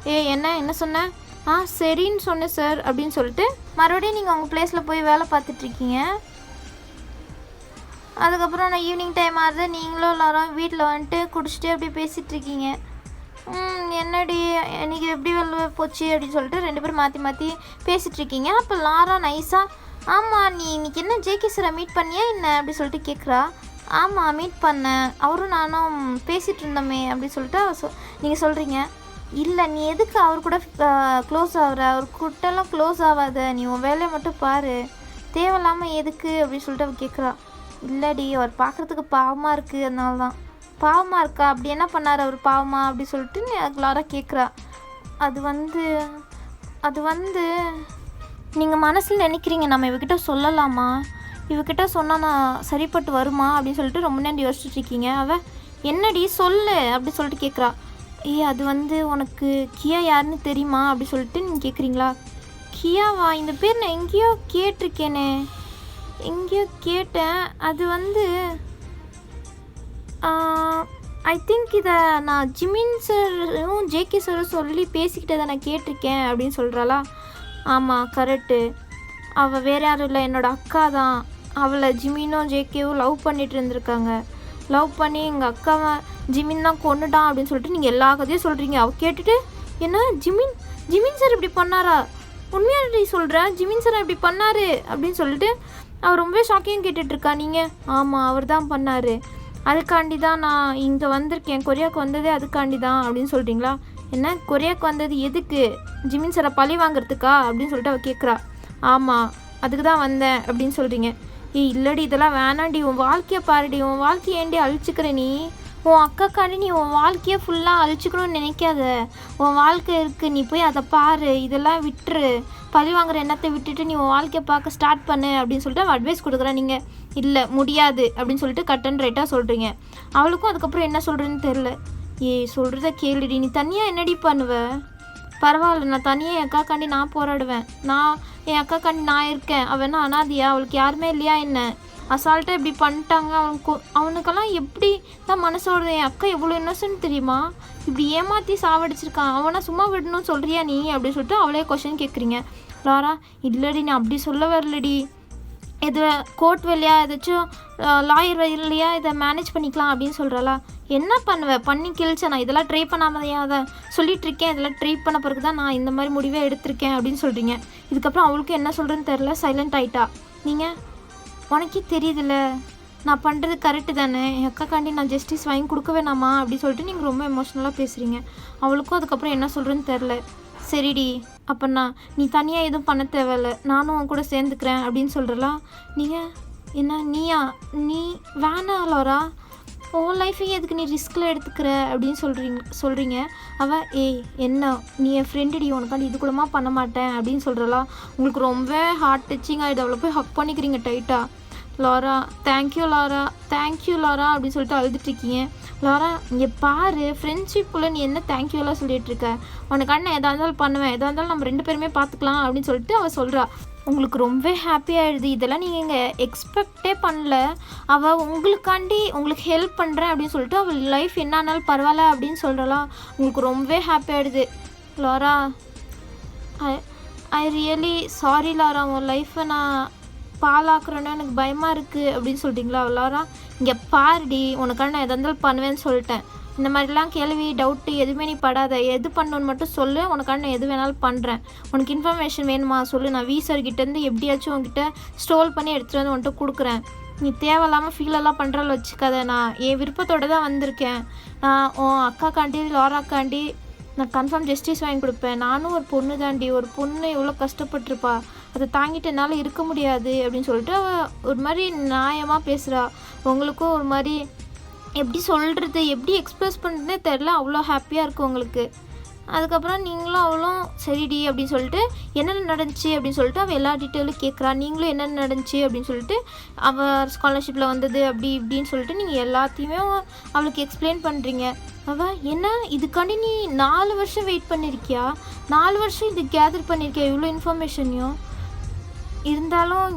என்ன சொன்னேன்? சரின்னு சொன்னேன் சார் அப்படின்னு சொல்லிட்டு மறுபடியும் நீங்கள் உங்கள் பிளேஸில் போய் வேலை பார்த்துட்ருக்கீங்க. அதுக்கப்புறம் நான் ஈவினிங் டைம் ஆகுது, நீங்களும் எல்லாரும் வீட்டில் வந்துட்டு குடிச்சிட்டு அப்படியே பேசிகிட்ருக்கீங்க. என்னடி இன்றைக்கி எப்படி வெளில போச்சு அப்படின்னு சொல்லிட்டு 2 பேரும் மாற்றி பேசிகிட்ருக்கீங்க. அப்போ லாரா நைஸாக, ஆமாம் நீ இன்றைக்கி என்ன ஜேகே சாரை மீட் பண்ணியா என்ன அப்படி சொல்லிட்டு கேட்குறா. ஆமாம் மீட் பண்ணேன், அவரும் நானும் பேசிகிட்டு இருந்தோமே அப்படின்னு சொல்லிட்டு நீங்கள் சொல்கிறீங்க. இல்லை நீ எதுக்கு அவர் கூட க்ளோஸ் ஆகுற, அவர் கூட்டெல்லாம் க்ளோஸ் ஆகாத, நீ உன் வேலையை மட்டும் பாரு, தேவையில்லாமல் எதுக்கு அப்படின்னு சொல்லிட்டு அவர் கேட்குறா. இல்லடி அவர் பார்க்குறதுக்கு பாவமாக இருக்குது, அதனால தான். பாவமாக இருக்கா, அப்படி என்ன பண்ணார் அவர் பாவமா அப்படி சொல்லிட்டு லாரா கேட்குறா. அது வந்து நீங்கள் மனசில் நினைக்கிறீங்க நம்ம இவகிட்ட சொல்லலாமா, இவகிட்ட சொன்னால் நான் சரிப்பட்டு வருமா அப்படின்னு சொல்லிட்டு ரொம்ப நேரம் யோசிச்சுட்ருக்கீங்க. அவள் என்னடி சொல்லு அப்படி சொல்லிட்டு கேட்குறா. அது வந்து உனக்கு கியா யாருன்னு தெரியுமா அப்படி சொல்லிட்டு நீங்கள் கேட்குறீங்களா? கியாவா? இந்த பேர் நான் எங்கேயோ கேட்டிருக்கேனே, எங்கேயோ கேட்டேன். அது வந்து ஐ திங்க் இதை நான் ஜிமின் சாரும் ஜேகே சாரும் சொல்லி பேசிக்கிட்டதை நான் கேட்டிருக்கேன் அப்படின்னு சொல்கிறாளா? ஆமாம் கரெக்டு. அவள் வேறு யாரும் இல்லை, என்னோடய அக்கா தான். அவளை ஜிமினும் ஜேகேவும் லவ் பண்ணிகிட்டு இருந்திருக்காங்க. லவ் பண்ணி எங்கள் அக்காவை ஜிமின் தான் கொன்னுட்டான் அப்படின்னு சொல்லிட்டு நீங்கள் எல்லா கதையும் சொல்கிறீங்க. அவள் கேட்டுட்டு என்ன ஜிமின் சார் இப்படி பண்ணாரா? உண்மையாக சொல்கிறேன், ஜிமின் சார் இப்படி பண்ணார் அப்படின்னு சொல்லிட்டு அவர் ரொம்ப ஷாக்கிங் கேட்டுட்ருக்கா. நீங்கள் ஆமாம் அவர் தான் பண்ணார், அதுக்காண்டி தான் நான் இங்கே வந்திருக்கேன், கொரியாவுக்கு வந்ததே அதுக்காண்டி தான் அப்படின்னு சொல்கிறீங்களா? என்ன கொரியாவுக்கு வந்தது எதுக்கு? ஜிமின் சாரை பழி வாங்குறதுக்கா அப்படின்னு சொல்லிட்டு அவள் கேட்குறா. ஆமாம் அதுக்கு தான் வந்தேன் அப்படின்னு சொல்கிறீங்க. இல்லடி இதெல்லாம் வேணாண்டி, உன் வாழ்க்கையை பாருடி, உன் வாழ்க்கையை ஏண்டி அழிச்சிக்கிற நீ? உன் அக்காக்காண்டி நீ உன் வாழ்க்கையை ஃபுல்லாக அழிச்சிக்கணும்னு நினைக்காத. உன் வாழ்க்கை இருக்குது, நீ போய் அதை பாரு, இதெல்லாம் விட்டுரு, பழி வாங்குற எண்ணத்தை விட்டுட்டு நீ உன் வாழ்க்கையை பார்க்க ஸ்டார்ட் பண்ணு அப்படின்னு சொல்லிட்டு அவள் அட்வைஸ் கொடுக்குறேன். நீங்கள் இல்லை முடியாது அப்படின்னு சொல்லிட்டு கட் அண்ட் ரைட்டாக சொல்கிறீங்க. அவளுக்கும் அதுக்கப்புறம் என்ன சொல்கிறேன்னு தெரில. சொல்கிறத கேளுடி, நீ தனியாக என்னடி பண்ணுவ? பரவாயில்ல, நான் தனியாக என் அக்காக்காண்டி நான் போராடுவேன், என் அக்காக்காண்டி நான் இருக்கேன். அவள் என்ன அனாதியா? அவளுக்கு யாருமே இல்லையா என்ன? அசால்ட்டாக இப்படி பண்ணிட்டாங்க. அவனுக்கெல்லாம் எப்படி தான் மனசோட? என் அக்கா எவ்வளோ இன்னசென்ட் தெரியுமா? இப்படி ஏமாற்றி சாவடிச்சிருக்கான், அவனை சும்மா விடணும்னு சொல்கிறியா நீ அப்படின்னு சொல்லிட்டு அவளே கொஷின் கேட்குறீங்க. லாரா இல்லடி நான் அப்படி சொல்ல வரலடி, இது கோர்ட் வழியா ஏதாச்சும் லாயர் வழியா இதை மேனேஜ் பண்ணிக்கலாம் அப்படின்னு சொல்கிறாளா? என்ன பண்ணுவேன், பண்ணி கிழிச்சேன் நான், இதெல்லாம் ட்ரை பண்ணாமையா அதை சொல்லிகிட்ருக்கேன், இதெல்லாம் ட்ரை பண்ண பிறகு தான் நான் இந்த மாதிரி முடிவே எடுத்திருக்கேன் அப்படின்னு சொல்கிறீங்க. இதுக்கப்புறம் அவளுக்கு என்ன சொல்கிறேன்னு தெரில, சைலண்ட் ஆகிட்டா. நீங்கள் உனக்கே தெரியுதுல்ல நான் பண்ணுறது கரெக்டு தானே, என் அக்காக்காண்டி நான் ஜஸ்டிஸ் வாங்கி கொடுக்க வேணாமா அப்படி சொல்லிட்டு நீங்கள் ரொம்ப எமோஷ்னலாக பேசுகிறீங்க. அவளுக்கும் அதுக்கப்புறம் என்ன சொல்கிறேன்னு தெரில. சரிடி அப்போண்ணா நீ தனியாக எதுவும் பண்ண தேவையில்ல, நானும் உன் கூட சேர்ந்துக்கிறேன் அப்படின்னு சொல்கிறலாம். நீங்கள் என்ன நீ வேணாம் லாரா, உன் லைஃபையும் எதுக்கு நீ ரிஸ்கில் எடுத்துக்கிற அப்படின்னு சொல்கிறீங்க. அவள் என்ன நீ என் ஃப்ரெண்டுடி, உனக்காண்டி இது கூடமா பண்ண மாட்டேன் அப்படின்னு சொல்கிறலாம். உங்களுக்கு ரொம்ப ஹார்ட் டச்சிங் ஆகிடுது. அவ்வளோ போய் ஹக் பண்ணிக்கிறீங்க டைட்டாக. லாரா தேங்க்யூ லாரா அப்படின்னு சொல்லிட்டு அழுதுட்ருக்கீங்க. லாரா இங்கே பாரு, ஃப்ரெண்ட்ஷிப்புக்குள்ளே நீ என்ன தேங்க்யூலாம் சொல்லிகிட்ருக்க, உனக்காண்டி எதாக இருந்தாலும் பண்ணுவேன், எதாக இருந்தாலும் நம்ம 2 பேருமே பார்த்துக்கலாம் அப்படின்னு சொல்லிட்டு அவள் சொல்கிறா. உங்களுக்கு ரொம்ப ஹாப்பியாகிடுது. இதெல்லாம் நீங்கள் இங்கே எக்ஸ்பெக்டே பண்ணல. அவள் உங்களுக்கு ஹெல்ப் பண்ணுறேன் அப்படின்னு சொல்லிட்டு அவள் லைஃப் என்ன ஆனாலும் பரவாயில்ல அப்படின்னு சொல்கிறலாம். உங்களுக்கு ரொம்ப ஹாப்பியாகிடுது. Laura I really sorry Laura, உன் லைஃப்பை நான் பாலாக்குறேன்னு எனக்கு பயமாக இருக்குது அப்படின்னு சொல்லிட்டீங்களா? லாரா இங்கே பாருடி, உனக்காண்டி நான் எதாக இருந்தாலும் பண்ணுவேன்னு சொல்லிட்டேன். இந்த மாதிரிலாம் கேள்வி டவுட்டு எதுவுமே நீ படாத, எது பண்ணணுன்னு மட்டும் சொல்லு, உனக்காண்டி நான் எது வேணாலும் பண்ணுறேன். உனக்கு இன்ஃபர்மேஷன் வேணுமா சொல்லு, நான் வீசர்கிட்டேருந்து எப்படியாச்சும் உங்ககிட்ட ஸ்டோல் பண்ணி எடுத்துகிட்டு வந்து உன்கிட்ட கொடுக்குறேன். நீ தேவையில்லாமல் ஃபீலெல்லாம் பண்ணுறால வச்சுக்காத. நான் என் விருப்பத்தோடு தான் வந்திருக்கேன். நான் உன் அக்காக்காண்டி லாராக்காண்டி நான் கன்ஃபார்ம் ஜஸ்டிஸ் வாங்கி கொடுப்பேன். நானும் ஒரு பொண்ணு தாண்டி, ஒரு பொண்ணு எவ்வளோ கஷ்டப்பட்டிருப்பா, அதை தாங்கிட்டு என்னால் இருக்க முடியாது அப்படின்னு சொல்லிட்டு அவள் ஒரு மாதிரி நியாயமாக பேசுகிறா. உங்களுக்கும் ஒரு மாதிரி எப்படி சொல்கிறது, எப்படி எக்ஸ்ப்ரெஸ் பண்ணுறதுனே தெரில, அவ்வளோ ஹாப்பியாக இருக்குது உங்களுக்கு. அதுக்கப்புறம் நீங்களும் அவளும் சரிடி அப்படின்னு சொல்லிட்டு என்னென்ன நடந்துச்சு அப்படின்னு சொல்லிட்டு அவள் எல்லா டீட்டெயிலும் கேட்குறா. நீங்களும் என்னென்ன நடந்துச்சு அப்படின்னு சொல்லிட்டு அவள் ஸ்காலர்ஷிப்பில் வந்தது அப்படி இப்படின்னு சொல்லிட்டு நீங்கள் எல்லாத்தையுமே அவளுக்கு எக்ஸ்பிளைன் பண்ணுறீங்க. அவள் என்ன இதுக்காண்டி நீ 4 வருஷம் வெயிட் பண்ணியிருக்கியா, 4 வருஷம் இது கேதர் பண்ணியிருக்கியா இவ்வளோ இன்ஃபர்மேஷனையும்? இருந்தாலும்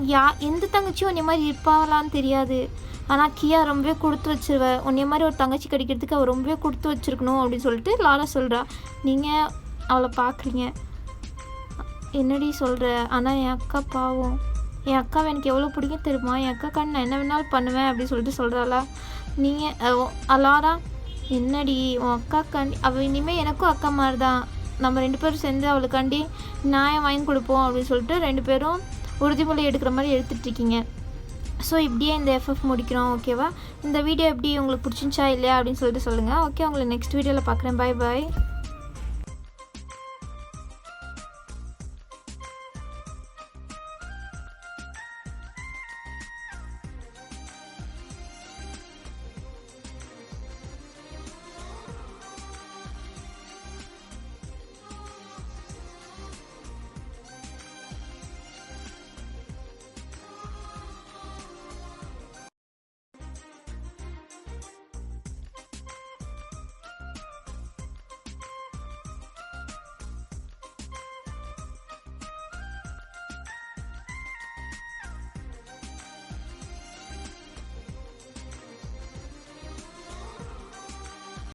எந்த தங்கச்சியும் உன்னை மாதிரி இருப்பாங்களான்னு தெரியாது. ஆனால் கியா ரொம்பவே கொடுத்து வச்சிருவ, உன்னை மாதிரி ஒரு தங்கச்சி கிடைக்கிறதுக்கு அவள் ரொம்பவே கொடுத்து வச்சுருக்கணும் அப்படின்னு சொல்லிட்டு லாரா சொல்கிறா. நீங்கள் அவளை பார்க்குறீங்க, என்னடி சொல்கிற? ஆனால் என் அக்கா பாவம், என் அக்காவை எனக்கு எவ்வளோ பிடிக்கும் தெரியுமா, என் அக்காக்காண்டி நான் என்ன வேணாலும் பண்ணுவேன் அப்படின்னு சொல்லிட்டு சொல்கிறாளா? நீங்கள் லாரா என்னடி உன் அக்காக்காண்டி, அவள் இனிமேல் எனக்கும் அக்கா மாதிரி தான், நம்ம 2 பேரும் சேர்ந்து அவளுக்காண்டி நியாயம் வாங்கி கொடுப்போம் அப்படின்னு சொல்லிட்டு 2 பேரும் உறுதிமொழி எடுக்கிற மாதிரி எடுத்துகிட்ருக்கீங்க. ஸோ இப்படியே இந்த எஃப்எஃப் முடிக்கிறோம். ஓகேவா? இந்த வீடியோ எப்படி உங்களுக்கு பிடிச்சிருந்துச்சா இல்லையா அப்படின்னு சொல்லிட்டு சொல்லுங்கள். ஓகே, உங்களை நெக்ஸ்ட் வீடியோவில் பார்க்குறேன். பாய்.